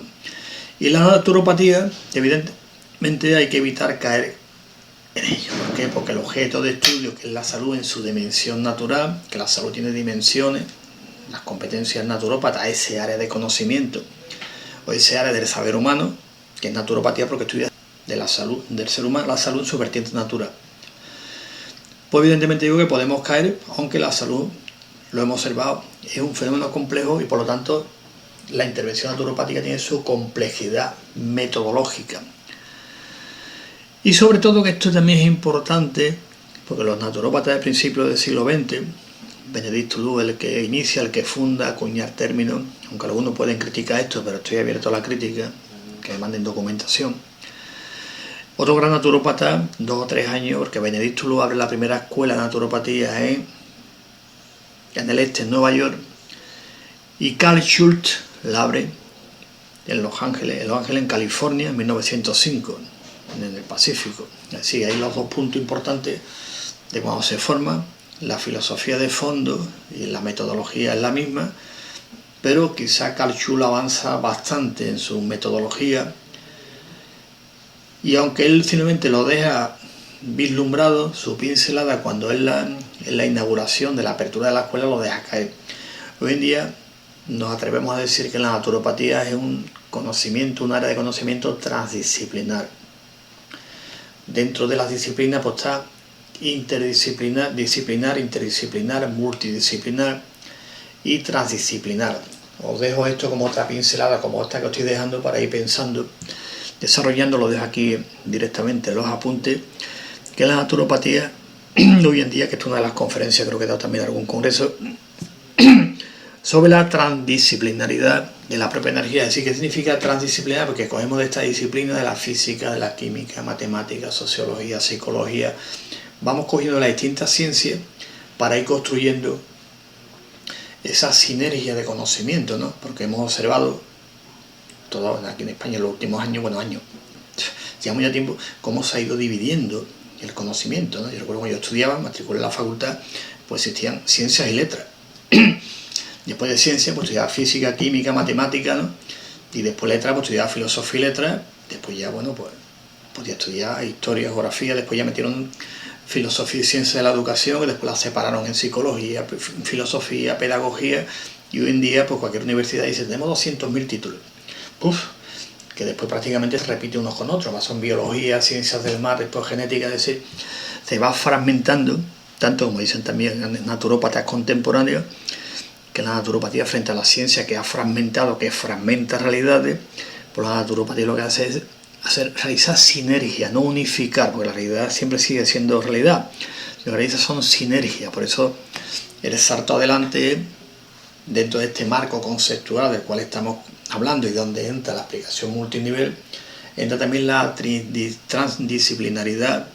Speaker 1: Y la naturopatía, evidentemente hay que evitar caer en ello. ¿Por qué? Porque el objeto de estudio, que es la salud en su dimensión natural, que la salud tiene dimensiones, las competencias naturópatas, ese área de conocimiento o ese área del saber humano, que es naturopatía porque estudia de la salud del ser humano, la salud en su vertiente natural. Pues evidentemente digo que podemos caer, aunque la salud, lo hemos observado, es un fenómeno complejo y por lo tanto la intervención naturopática tiene su complejidad metodológica. Y sobre todo, que esto también es importante, porque los naturópatas del principio del siglo XX, Benedicto Dú, el que inicia, el que funda, acuñar términos, aunque algunos pueden criticar esto, pero estoy abierto a la crítica, que me manden documentación. Otro gran naturópata, 2 o 3 años, porque Benedicto Dú abre la primera escuela de naturopatía en el este, en Nueva York, y Carl Schultz la abre en Los Ángeles, en California, en 1905, en el Pacífico. Así, hay los dos puntos importantes de cuando se forma. La filosofía de fondo y la metodología es la misma, pero quizá Carl Schul avanza bastante en su metodología, y aunque él finalmente lo deja vislumbrado, su pincelada cuando es la inauguración de la apertura de la escuela lo deja caer. Hoy en día nos atrevemos a decir que la naturopatía es un conocimiento, un área de conocimiento transdisciplinar. Dentro de las disciplinas pues está interdisciplinar, disciplinar, interdisciplinar, multidisciplinar y transdisciplinar. Os dejo esto como otra pincelada, como esta que os estoy dejando para ir pensando, desarrollando. Lo dejo aquí directamente en los apuntes, que la naturopatía hoy en día, que es una de las conferencias, creo que he dado también algún congreso, sobre la transdisciplinaridad de la propia energía. Es decir, ¿qué significa transdisciplinar? Porque cogemos de esta disciplina de la física, de la química, matemática, sociología, psicología, vamos cogiendo las distintas ciencias para ir construyendo esa sinergia de conocimiento, ¿no? Porque hemos observado, todo aquí en España en los últimos años, llevamos ya tiempo, cómo se ha ido dividiendo el conocimiento, ¿no? Yo recuerdo cuando yo estudiaba, matriculé en la facultad, pues existían ciencias y letras. Después de ciencia, pues estudiaba física, química, matemática, ¿no? Y después letras, pues estudiaba filosofía y letras. Después ya, pues podía estudiar historia, geografía. Después ya metieron filosofía y ciencia de la educación, que después la separaron en psicología, filosofía, pedagogía. Y hoy en día, pues cualquier universidad dice, tenemos 200.000 títulos. Que después prácticamente se repite unos con otros. Son biología, ciencias del mar, después genética, es decir, se va fragmentando, tanto como dicen también naturópatas contemporáneos, que la naturopatía frente a la ciencia que ha fragmentado, que fragmenta realidades, pues la naturopatía lo que hace es realizar sinergia, no unificar, porque la realidad siempre sigue siendo realidad. Lo que realiza son sinergias, por eso el salto adelante dentro de este marco conceptual del cual estamos hablando y donde entra la aplicación multinivel, entra también la transdisciplinaridad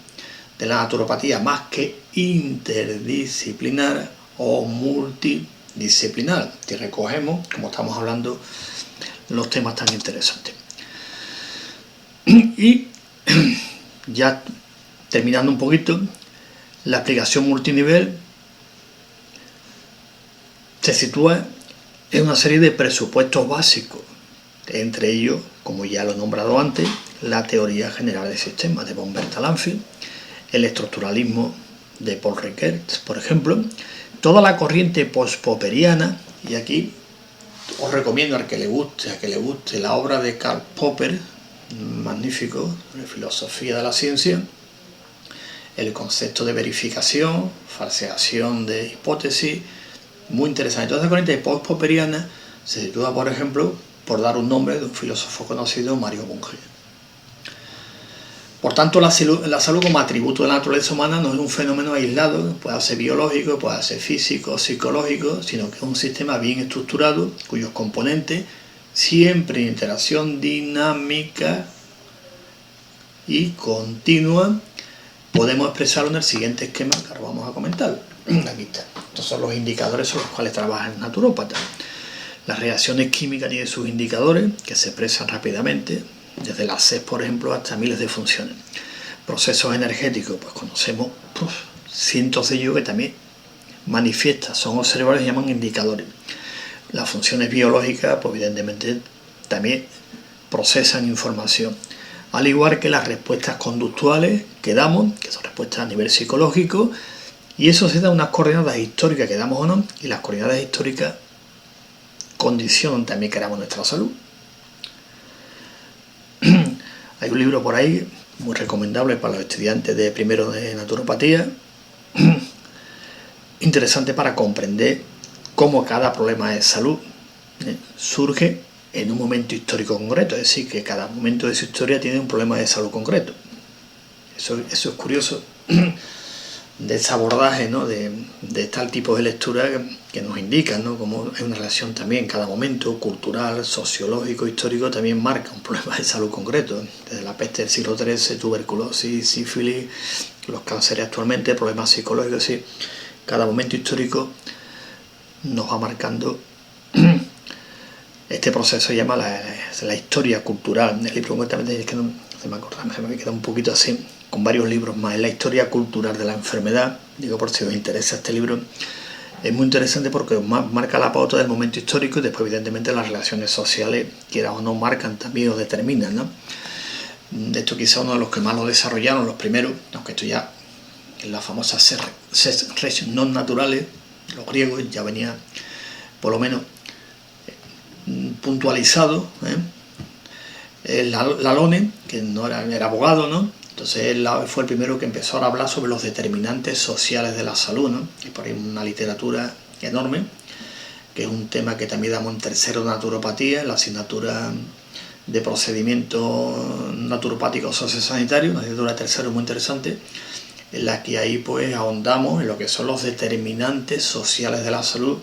Speaker 1: de la naturopatía, más que interdisciplinar o multidisciplinar, que recogemos, como estamos hablando, los temas tan interesantes. Y ya terminando un poquito, la aplicación multinivel se sitúa en una serie de presupuestos básicos, entre ellos, como ya lo he nombrado antes, la teoría general de sistemas de von Bertalanffy, el estructuralismo de Paul Ricoeur, por ejemplo, toda la corriente post-popperiana, y aquí os recomiendo a que le guste la obra de Karl Popper, magnífico, de filosofía de la ciencia, el concepto de verificación, falseación de hipótesis, muy interesante. Toda esa corriente post-popperiana se sitúa, por ejemplo, por dar un nombre de un filósofo conocido, Mario Bunge. Por tanto, la salud como atributo de la naturaleza humana no es un fenómeno aislado, puede ser biológico, puede ser físico, psicológico, sino que es un sistema bien estructurado, cuyos componentes, siempre en interacción dinámica y continua, podemos expresarlo en el siguiente esquema que ahora vamos a comentar. Aquí está. Estos son los indicadores sobre los cuales trabaja el naturópata. Las reacciones químicas tienen sus indicadores que se expresan rápidamente, desde la sed, por ejemplo, hasta miles de funciones. Procesos energéticos, pues conocemos cientos de ellos que también manifiestan, son observables y llaman indicadores. Las funciones biológicas, pues evidentemente, también procesan información. Al igual que las respuestas conductuales que damos, que son respuestas a nivel psicológico, y eso se da unas coordenadas históricas que damos o no, y las coordenadas históricas condicionan también que damos nuestra salud. Hay un libro por ahí muy recomendable para los estudiantes de primero de naturopatía, interesante para comprender cómo cada problema de salud surge en un momento histórico concreto, es decir, que cada momento de su historia tiene un problema de salud concreto. Eso es curioso, de ese abordaje, ¿no? de tal tipo de lectura que nos indica, ¿no? Cómo hay una relación también en cada momento cultural, sociológico, histórico, también marca un problema de salud concreto, desde la peste del siglo XIII, tuberculosis, sífilis, los cánceres actualmente, problemas psicológicos, sí. Cada momento histórico nos va marcando este proceso. Se llama la historia cultural. El libro concretamente es que no se me acuerda, me queda un poquito así, con varios libros más. Es la historia cultural de la enfermedad, digo por si os interesa este libro. Es muy interesante porque marca la pauta del momento histórico y después evidentemente las relaciones sociales, quieras o no, marcan también o determinan, ¿no? De esto quizá uno de los que más lo desarrollaron, los primeros, aunque esto ya en las famosas res non naturales, los griegos ya venía por lo menos puntualizado, Lalone, que no era abogado, ¿no? Entonces él fue el primero que empezó a hablar sobre los determinantes sociales de la salud, ¿no? Y por ahí una literatura enorme, que es un tema que también damos en tercero de naturopatía, en la asignatura de procedimientos naturopáticos sociosanitarios, una asignatura de tercero muy interesante, en la que ahí pues ahondamos en lo que son los determinantes sociales de la salud,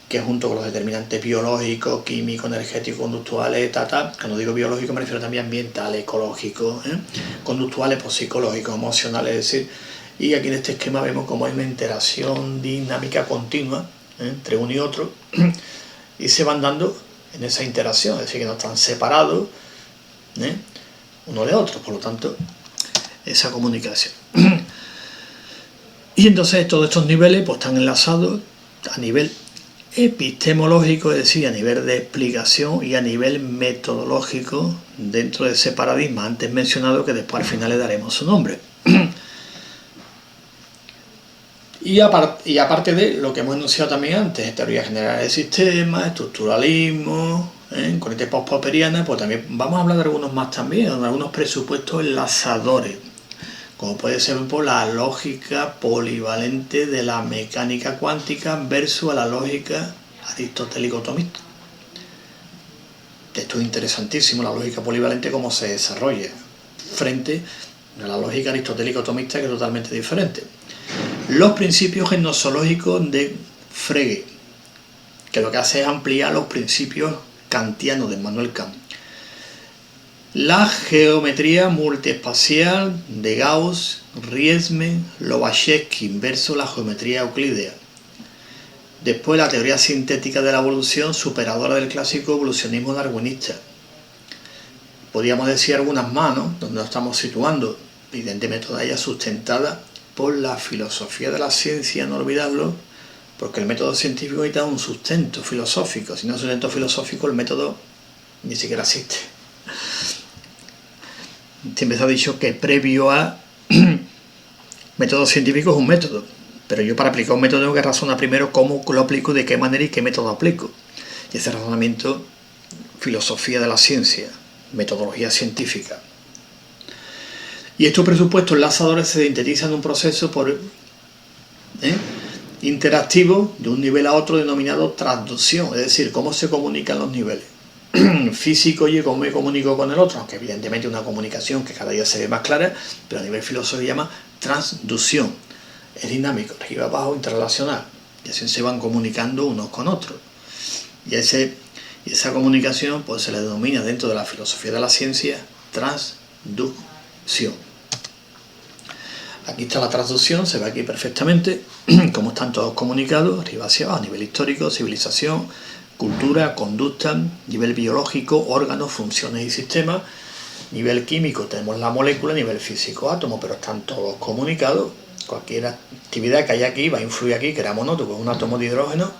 Speaker 1: que junto con los determinantes biológicos, químicos, energéticos, conductuales, cuando digo biológico me refiero también ambientales, ecológicos, conductuales, pues psicológicos, emocionales, es decir, y aquí en este esquema vemos cómo hay una interacción dinámica continua entre uno y otro, y se van dando en esa interacción, es decir, que no están separados uno de otro, por lo tanto, esa comunicación. Y entonces todos estos niveles pues están enlazados a nivel epistemológico, es decir, a nivel de explicación, y a nivel metodológico dentro de ese paradigma antes mencionado, que después al final le daremos su nombre. Y aparte de lo que hemos enunciado también antes, teoría general del sistema, estructuralismo, corriente post-popperiana, pues también vamos a hablar de algunos más también, de algunos presupuestos enlazadores, como puede ser por la lógica polivalente de la mecánica cuántica versus a la lógica aristotélico-tomista. Esto es interesantísimo, la lógica polivalente, cómo se desarrolla frente a la lógica aristotélico-tomista, que es totalmente diferente. Los principios gnosológicos de Frege, que lo que hace es ampliar los principios kantianos de Immanuel Kant. La geometría multiespacial de Gauss, Riesman, Lobachevsky versus la geometría euclídea. Después la teoría sintética de la evolución, superadora del clásico evolucionismo darwinista. Podríamos decir algunas más, ¿no? Donde nos estamos situando, evidentemente todas ellas sustentadas por la filosofía de la ciencia, no olvidarlo, porque el método científico necesita un sustento filosófico. Si no hay sustento filosófico, el método ni siquiera existe. Siempre se ha dicho que previo a método científico es un método, pero yo para aplicar un método tengo que razonar primero cómo lo aplico, de qué manera y qué método aplico. Y ese razonamiento, filosofía de la ciencia, metodología científica. Y estos presupuestos enlazadores se sintetizan en un proceso interactivo de un nivel a otro denominado transducción, es decir, cómo se comunican los niveles. Físico, oye, cómo me comunico con el otro, aunque evidentemente una comunicación que cada día se ve más clara, pero a nivel filosófico se llama transducción. Es dinámico, arriba abajo, interrelacional, y así se van comunicando unos con otros. Y esa comunicación pues se le denomina dentro de la filosofía de la ciencia transducción. Aquí está la transducción, se ve aquí perfectamente cómo están todos comunicados, arriba hacia abajo, a nivel histórico, civilización, cultura, conducta, nivel biológico, órganos, funciones y sistemas, nivel químico tenemos la molécula, nivel físico átomo, pero están todos comunicados. Cualquier actividad que haya aquí va a influir aquí, queramos o no, tú con un átomo de hidrógeno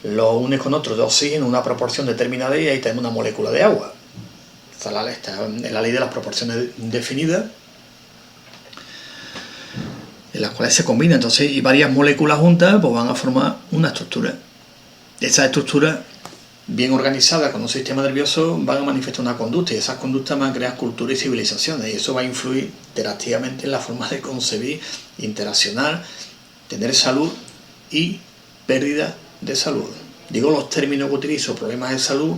Speaker 1: lo unes con otro de oxígeno en una proporción determinada y ahí tenemos una molécula de agua. Está en la ley de las proporciones definidas, en las cuales se combinan, entonces, y varias moléculas juntas pues van a formar una estructura. Esas estructuras bien organizadas con un sistema nervioso van a manifestar una conducta, y esas conductas van a crear cultura y civilizaciones, y eso va a influir interactivamente en la forma de concebir, interaccionar, tener salud y pérdida de salud. Digo los términos que utilizo: problemas de salud,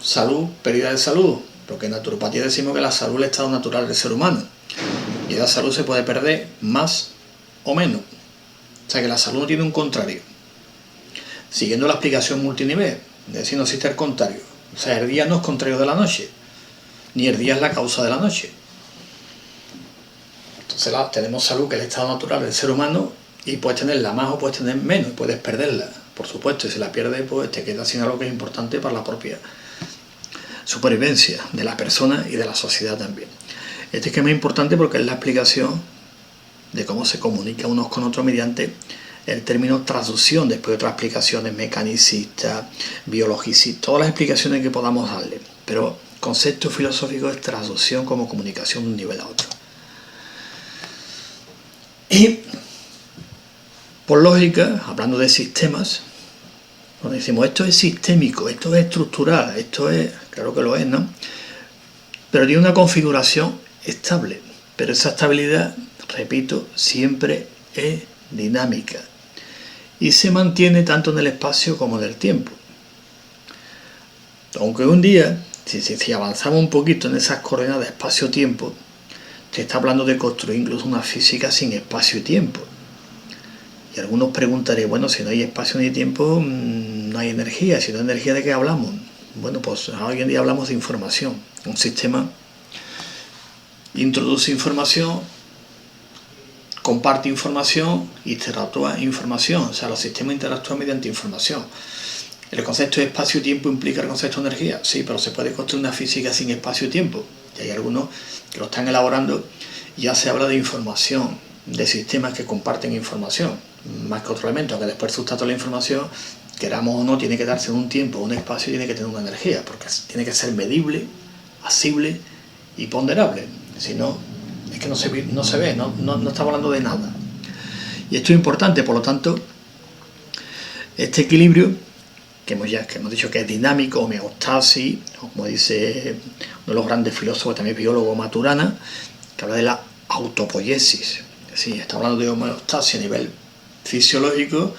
Speaker 1: salud, pérdida de salud, porque en naturopatía decimos que la salud es el estado natural del ser humano, y la salud se puede perder más o menos, o sea que la salud no tiene un contrario. Siguiendo la explicación multinivel, es decir, no existe el contrario. O sea, el día no es contrario de la noche, ni el día es la causa de la noche. Entonces tenemos salud, que es el estado natural del ser humano, y puedes tenerla más o puedes tener menos, y puedes perderla, por supuesto, y si la pierdes, pues te quedas sin algo que es importante para la propia supervivencia de la persona y de la sociedad también. Este esquema es importante porque es la explicación de cómo se comunica unos con otros mediante el término traducción, después de otras explicaciones mecanicistas, biologicistas, todas las explicaciones que podamos darle. Pero el concepto filosófico es traducción como comunicación de un nivel a otro. Y por lógica, hablando de sistemas, nos decimos esto es sistémico, esto es estructural, esto es, claro que lo es, ¿no? Pero tiene una configuración estable, pero esa estabilidad, repito, siempre es dinámica y se mantiene tanto en el espacio como en el tiempo. Aunque un día, si avanzamos un poquito en esas coordenadas espacio-tiempo, se está hablando de construir incluso una física sin espacio y tiempo. Y algunos preguntarían, bueno, si no hay espacio ni tiempo, no hay energía. Si no hay energía, ¿de qué hablamos? Bueno, pues hoy en día hablamos de información. Un sistema introduce información, comparte información, interactúa información. O sea, los sistemas interactúan mediante información. ¿El concepto de espacio y tiempo implica el concepto de energía? Sí, pero se puede construir una física sin espacio y tiempo. Y hay algunos que lo están elaborando. Ya se habla de información, de sistemas que comparten información, más que otro elemento, que después el sustrato de la información, queramos o no, tiene que darse en un tiempo, un espacio, y tiene que tener una energía, porque tiene que ser medible, asible y ponderable. Si no, es que no se ve, no estamos hablando de nada. Y esto es importante, por lo tanto, este equilibrio, que hemos dicho que es dinámico, homeostasis, o como dice uno de los grandes filósofos, también biólogo, Maturana, que habla de la autopoiesis. Sí, está hablando de homeostasis a nivel fisiológico,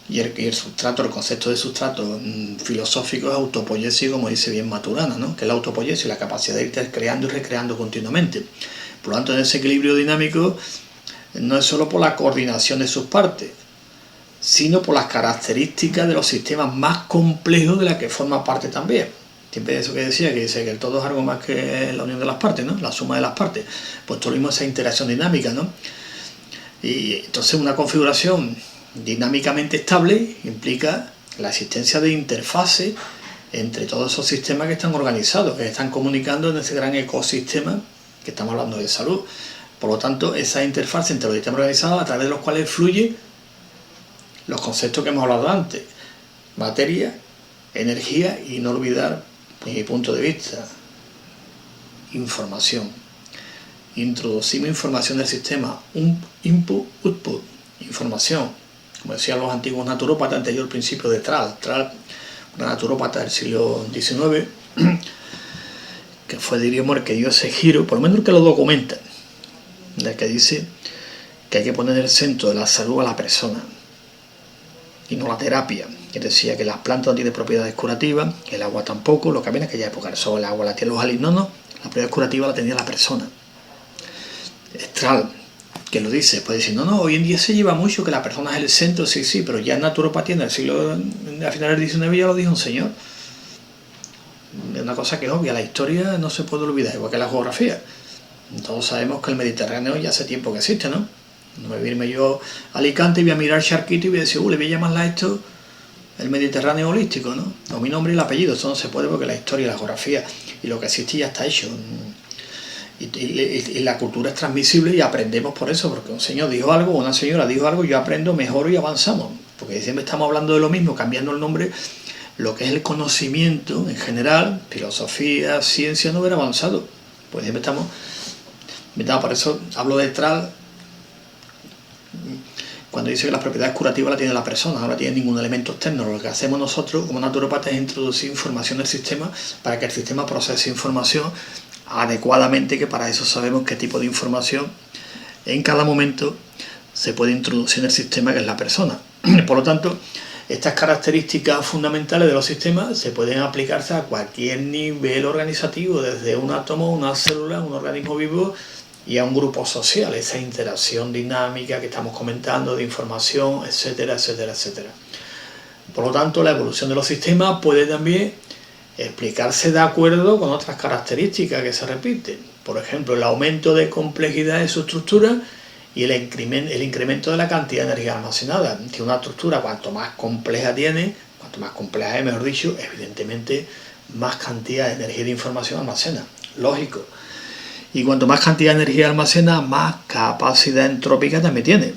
Speaker 1: y el sustrato, el concepto de sustrato filosófico es autopoiesis, como dice bien Maturana, ¿no? Que es la autopoiesis, la capacidad de ir creando y recreando continuamente. Por lo tanto, en ese equilibrio dinámico no es solo por la coordinación de sus partes, sino por las características de los sistemas más complejos de la que forma parte también. Siempre eso que decía, que dice que el todo es algo más que la unión de las partes, ¿no? La suma de las partes. Pues todo lo mismo, esa interacción dinámica, ¿no? Y entonces una configuración dinámicamente estable implica la existencia de interfaces entre todos esos sistemas que están organizados, que están comunicando en ese gran ecosistema que estamos hablando de salud. Por lo tanto, esa interfaz entre los sistemas organizados, a través de los cuales fluyen los conceptos que hemos hablado antes: materia, energía y, no olvidar, desde mi punto de vista, información. Introducimos información del sistema, un input, output, información. Como decían los antiguos naturópatas, anterior al principio de Tral, una naturópata del siglo XIX, que fue, diríamos, el que dio ese giro, por lo menos el que lo documenta, el que dice que hay que poner en el centro de la salud a la persona y no la terapia. Que decía que las plantas no tienen propiedades curativas, el agua tampoco, lo que había en aquella época, el sol, el agua, la tierra, los alimentos, no, la propiedad curativa la tenía la persona. Estral, que lo dice, puede decir, no, hoy en día se lleva mucho que la persona es el centro, sí, pero ya en naturopatía en el siglo, a finales del XIX ya lo dijo un señor. Es una cosa que es obvia, la historia no se puede olvidar, igual que la geografía. Todos sabemos que el Mediterráneo ya hace tiempo que existe, ¿no? No me voy a irme yo a Alicante y voy a mirar Charquito y voy a decir, le voy a llamarla a esto el Mediterráneo holístico, ¿no? O mi nombre y el apellido, eso no se puede, porque la historia y la geografía y lo que existe ya está hecho. Y la cultura es transmisible y aprendemos por eso, porque un señor dijo algo, una señora dijo algo, yo aprendo, mejoro y avanzamos. Porque siempre estamos hablando de lo mismo, cambiando el nombre. Lo que es el conocimiento en general, filosofía, ciencia, no hubiera avanzado. Pues siempre estamos... Por eso hablo de Tral, cuando dice que las propiedades curativas las tiene la persona, no la tiene ningún elemento externo. Lo que hacemos nosotros como naturópatas es introducir información del sistema para que el sistema procese información adecuadamente, que para eso sabemos qué tipo de información en cada momento se puede introducir en el sistema, que es la persona. Por lo tanto, estas características fundamentales de los sistemas se pueden aplicarse a cualquier nivel organizativo, desde un átomo, una célula, un organismo vivo y a un grupo social, esa interacción dinámica que estamos comentando de información, etcétera, etcétera, etcétera. Por lo tanto, la evolución de los sistemas puede también explicarse de acuerdo con otras características que se repiten. Por ejemplo, el aumento de complejidad de su estructura y el incremento de la cantidad de energía almacenada. Que una estructura, cuanto más compleja tiene, cuanto más compleja es, mejor dicho, evidentemente más cantidad de energía y de información almacena. Lógico. Y cuanto más cantidad de energía almacena, más capacidad entrópica también tiene.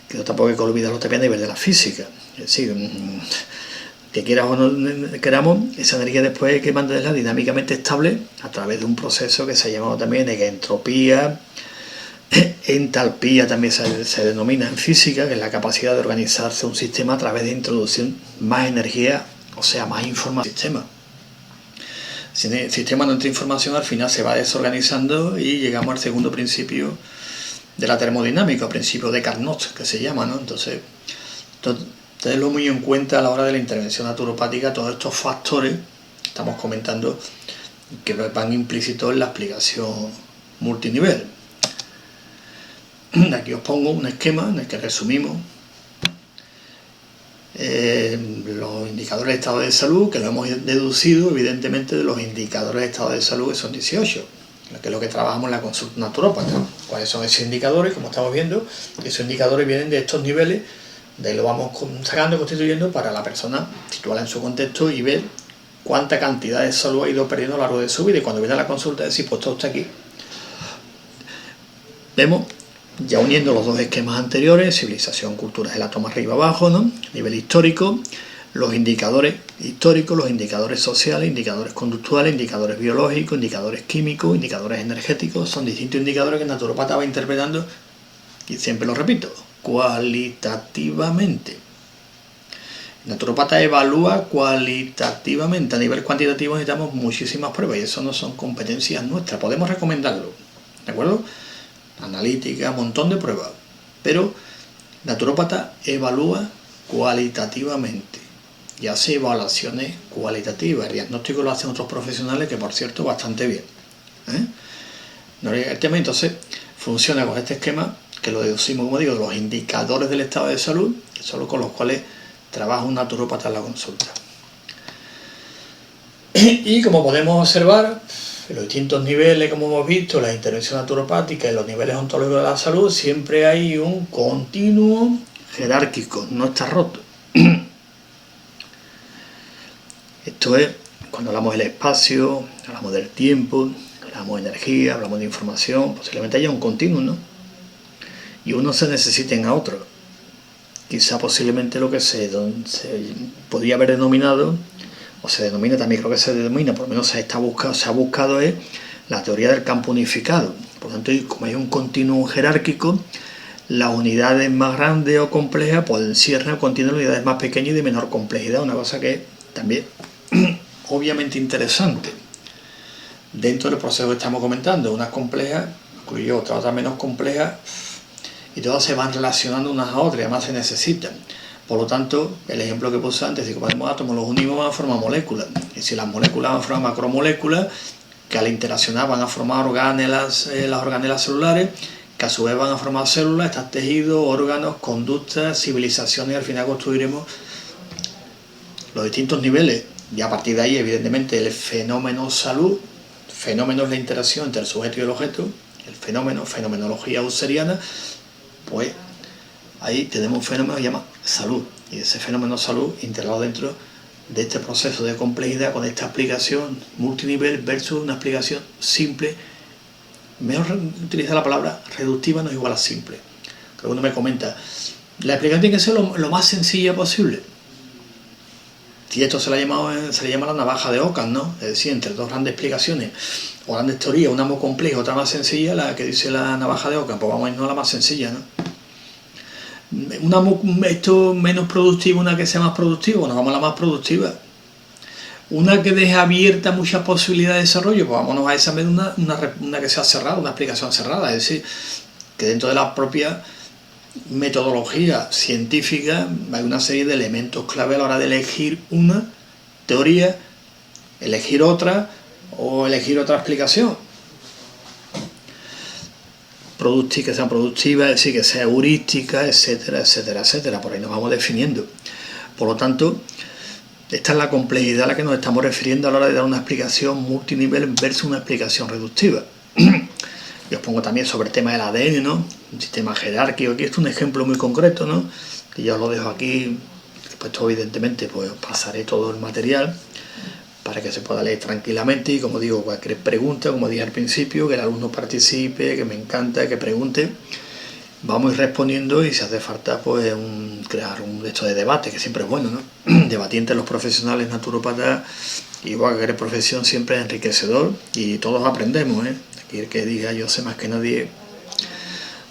Speaker 1: Que no tampoco hay que olvidarlo también a nivel de la física. Es decir, que quieras o no queramos, esa energía después hay que mantenerla dinámicamente estable a través de un proceso que se ha llamado también entropía, entalpía también se denomina en física, que es la capacidad de organizarse un sistema a través de introducir más energía, o sea, más información al sistema. Si en el sistema no entra información, al final se va desorganizando y llegamos al segundo principio de la termodinámica, principio de Carnot, que se llama, ¿no? Entonces, tenedlo muy en cuenta a la hora de la intervención naturopática, todos estos factores que estamos comentando que van implícitos en la explicación multinivel. Aquí os pongo un esquema en el que resumimos los indicadores de estado de salud, que lo hemos deducido evidentemente de los indicadores de estado de salud, que son 18, que es lo que trabajamos en la consulta naturópata. ¿Cuáles son esos indicadores? Como estamos viendo, esos indicadores vienen de estos niveles, de ahí lo vamos sacando, constituyendo para la persona, situarla en su contexto y ver cuánta cantidad de salud ha ido perdiendo a lo largo de su vida. Y cuando viene a la consulta, decir, pues todo está aquí. Vemos, ya uniendo los dos esquemas anteriores, civilización, cultura, el átomo arriba abajo, ¿no? Nivel histórico, los indicadores históricos, los indicadores sociales, indicadores conductuales, indicadores biológicos, indicadores químicos, indicadores energéticos, son distintos indicadores que el naturópata va interpretando, y siempre lo repito, cualitativamente. El naturópata evalúa cualitativamente. A nivel cuantitativo necesitamos muchísimas pruebas y eso no son competencias nuestras, podemos recomendarlo, ¿de acuerdo? Analítica, un montón de pruebas, pero el naturópata evalúa cualitativamente y hace evaluaciones cualitativas. El diagnóstico lo hacen otros profesionales, que por cierto bastante bien, El tema entonces funciona con este esquema, que lo deducimos, como digo, de los indicadores del estado de salud, que son los con los cuales trabaja un naturópata en la consulta. Y como podemos observar, en los distintos niveles, como hemos visto, la intervención naturopática y los niveles ontológicos de la salud, siempre hay un continuo jerárquico, no está roto. Esto es cuando hablamos del espacio, hablamos del tiempo, hablamos de energía, hablamos de información, posiblemente haya un continuo, ¿no? Y uno se necesiten a otro. Quizá posiblemente lo que se podría haber denominado, o se denomina también, creo que se denomina, por lo menos se ha buscado es la teoría del campo unificado. Por lo tanto, como hay un continuo jerárquico, las unidades más grandes o complejas pues encierran o contienen unidades más pequeñas y de menor complejidad, una cosa que es también obviamente interesante. Dentro del proceso que estamos comentando, unas complejas, incluyo otras menos complejas, y todas se van relacionando unas a otras y además se necesitan. Por lo tanto, el ejemplo que puse antes, si componemos átomos, los unimos, van a formar moléculas. Y si las moléculas van a formar macromoléculas, que al interaccionar van a formar organelas, las organelas celulares, que a su vez van a formar células, estos tejidos, órganos, conductas, civilizaciones, y al final construiremos los distintos niveles. Y a partir de ahí, evidentemente, el fenómeno salud, fenómeno es la interacción entre el sujeto y el objeto, el fenómeno, fenomenología husserliana, pues ahí tenemos un fenómeno que se llama salud, y ese fenómeno salud integrado dentro de este proceso de complejidad con esta explicación multinivel versus una explicación simple. Mejor utilizar la palabra reductiva, no es igual a simple. Creo que uno me comenta, la explicación tiene que ser lo más sencilla posible. Y esto se le llama la navaja de Ockham, ¿no? Es decir, entre dos grandes explicaciones o grandes teorías, una muy compleja, otra más sencilla, la que dice la navaja de Ockham, pues vamos a irnos a la más sencilla, ¿no? Esto menos productivo, una que sea más productiva, nos vamos a la más productiva. Una que deja abierta muchas posibilidades de desarrollo, pues vámonos a esa, una que sea cerrada, una explicación cerrada, es decir, que dentro de la propia metodología científica hay una serie de elementos clave a la hora de elegir una teoría, elegir otra o elegir otra explicación. Que sea productiva, es decir, que sea heurística, etcétera, etcétera, etcétera. Por ahí nos vamos definiendo. Por lo tanto, esta es la complejidad a la que nos estamos refiriendo a la hora de dar una explicación multinivel versus una explicación reductiva. Y os pongo también sobre el tema del ADN, ¿no? Un sistema jerárquico. Aquí es un ejemplo muy concreto, ¿no? Que ya os lo dejo aquí. Después, evidentemente, pues os pasaré todo el material para que se pueda leer tranquilamente y, como digo, cualquier pregunta, como dije al principio, que el alumno participe, que me encanta, que pregunte, vamos a ir respondiendo y si hace falta pues crear un hecho de debate, que siempre es bueno, ¿no? Debatir entre los profesionales naturópatas, igual que cualquier profesión, siempre es enriquecedor y todos aprendemos, ¿eh? Aquí el que diga yo sé más que nadie,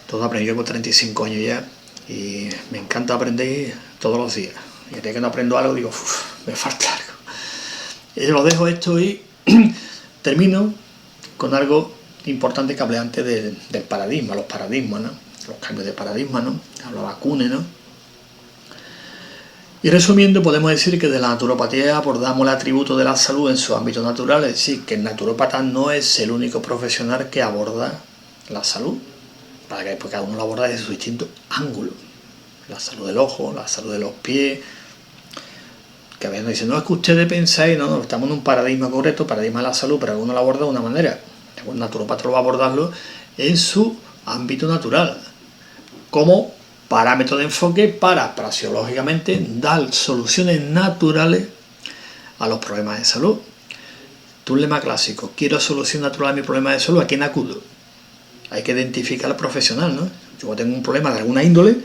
Speaker 1: todos aprendemos. Yo llevo 35 años ya y me encanta aprender todos los días. Y el día que no aprendo algo digo, me falta algo. Y lo dejo esto y termino con algo importante que hablé antes del paradigma, los paradigmas, ¿no? Los cambios de paradigma, ¿no? Hablaba Kuhne, ¿no? Y resumiendo, podemos decir que de la naturopatía abordamos el atributo de la salud en su ámbito natural, es decir, que el naturópata no es el único profesional que aborda la salud, para que después cada uno lo aborda desde su distinto ángulo. La salud del ojo, la salud de los pies, que a veces nos dicen, no, es que ustedes pensáis, no, estamos en un paradigma correcto, paradigma de la salud, pero uno lo aborda de una manera. El naturópata lo va a abordarlo en su ámbito natural, como parámetro de enfoque para praxeológicamente dar soluciones naturales a los problemas de salud. Un lema clásico, quiero solución natural a mi problema de salud, ¿a quién acudo? Hay que identificar al profesional, ¿no? Yo tengo un problema de alguna índole,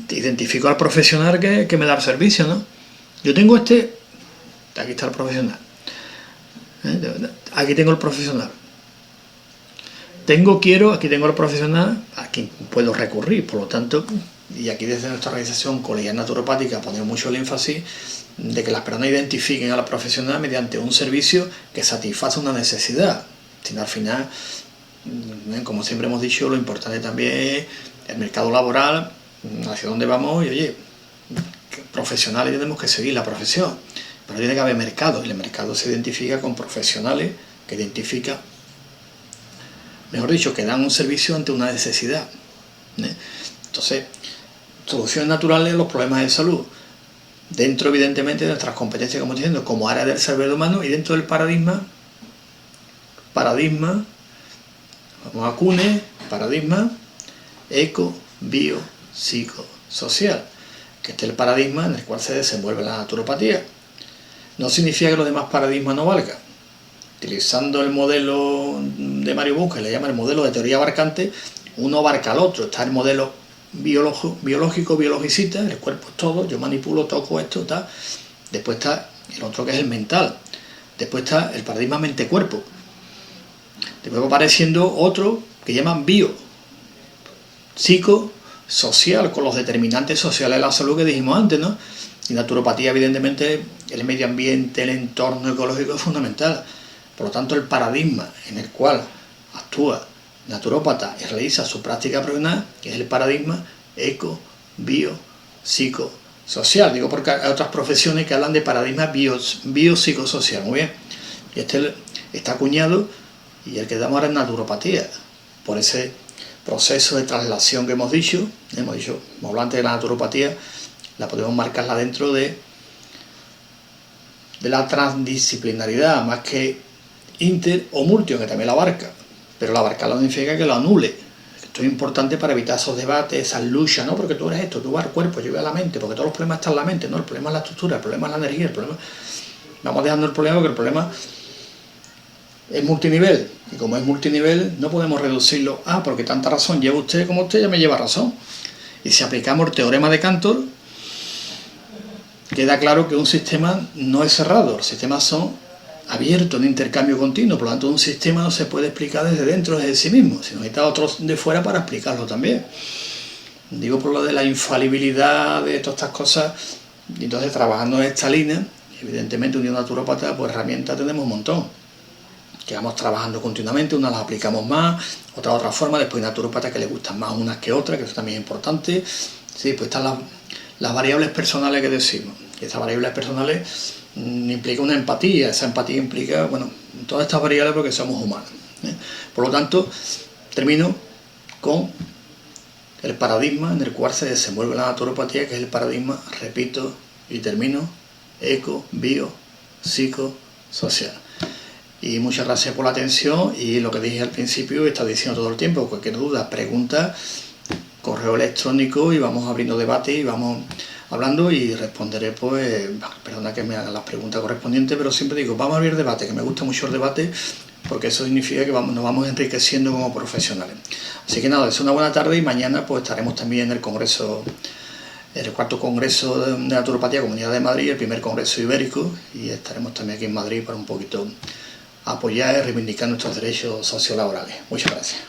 Speaker 1: identifico al profesional que me da el servicio, ¿no? Yo tengo aquí está el profesional, aquí tengo el profesional. Aquí tengo al profesional a quien puedo recurrir, por lo tanto, y aquí desde nuestra organización Colegial Naturopática ponemos mucho el énfasis de que las personas identifiquen a la profesional mediante un servicio que satisface una necesidad. Sino al final, como siempre hemos dicho, lo importante también es el mercado laboral, hacia dónde vamos, y oye, profesionales tenemos que seguir la profesión, pero tiene que haber mercado, y el mercado se identifica con profesionales que identifican, mejor dicho, que dan un servicio ante una necesidad. Entonces, soluciones naturales a los problemas de salud, dentro evidentemente de nuestras competencias, como estoy diciendo, como área del saber humano, y dentro del paradigma, vamos a Kuhne, paradigma eco, bio, psico, social, que este es el paradigma en el cual se desenvuelve la naturopatía. No significa que los demás paradigmas no valgan. Utilizando el modelo de Mario Bunge, que le llama el modelo de teoría abarcante, uno abarca al otro. Está el modelo biológico, biologicista, el cuerpo es todo, yo manipulo, toco esto, tal. Después está el otro que es el mental. Después está el paradigma mente-cuerpo. Después va apareciendo otro que llaman bio, psico, social, con los determinantes sociales de la salud que dijimos antes, ¿no? Y naturopatía, evidentemente, el medio ambiente, el entorno ecológico es fundamental. Por lo tanto, el paradigma en el cual actúa naturópata y realiza su práctica profesional es el paradigma eco, bio, psico, social. Digo porque hay otras profesiones que hablan de paradigma biopsicosocial. Muy bien. Y este está acuñado y el que damos ahora es naturopatía. Por ese proceso de traslación que hemos dicho, como hablamos antes de la naturopatía, la podemos marcarla dentro de la transdisciplinaridad, más que inter o multi, que también la abarca, pero la abarcar no significa que lo anule. Esto es importante para evitar esos debates, esas luchas, ¿no? Porque tú eres esto, tú vas al cuerpo, yo voy a la mente, porque todos los problemas están en la mente, ¿no? El problema es la estructura, el problema es la energía, el problema... Vamos dejando el problema porque el problema es multinivel, y como es multinivel no podemos reducirlo a porque tanta razón lleva usted como usted ya me lleva razón. Y si aplicamos el teorema de Cantor, queda claro que un sistema no es cerrado, los sistemas son abiertos en intercambio continuo, por lo tanto un sistema no se puede explicar desde dentro, desde sí mismo, sino necesita otros de fuera para explicarlo también. Digo por lo de la infalibilidad de todas estas cosas, y entonces trabajando en esta línea, evidentemente un naturópata, pues herramientas tenemos un montón, que vamos trabajando continuamente, unas las aplicamos más, otras de otra forma, después hay naturópatas que les gustan más unas que otras, que eso también es importante. Sí, pues están las variables personales que decimos, y esas variables personales implica una empatía, esa empatía implica, bueno, todas estas variables porque somos humanos, ¿eh? Por lo tanto, termino con el paradigma en el cual se desenvuelve la naturopatía, que es el paradigma, repito y termino, eco, bio, psico, social. Y muchas gracias por la atención, y lo que dije al principio está diciendo todo el tiempo, cualquier duda, pregunta, correo electrónico, y vamos abriendo debate y vamos hablando y responderé, pues, perdona que me hagan las preguntas correspondientes, pero siempre digo, vamos a abrir debate, que me gusta mucho el debate, porque eso significa que nos vamos enriqueciendo como profesionales. Así que nada, es una buena tarde y mañana pues estaremos también en el congreso, el cuarto congreso de naturopatía Comunidad de Madrid, el primer congreso ibérico, y estaremos también aquí en Madrid para un poquito apoyar y reivindicar nuestros derechos sociolaborales. Muchas gracias.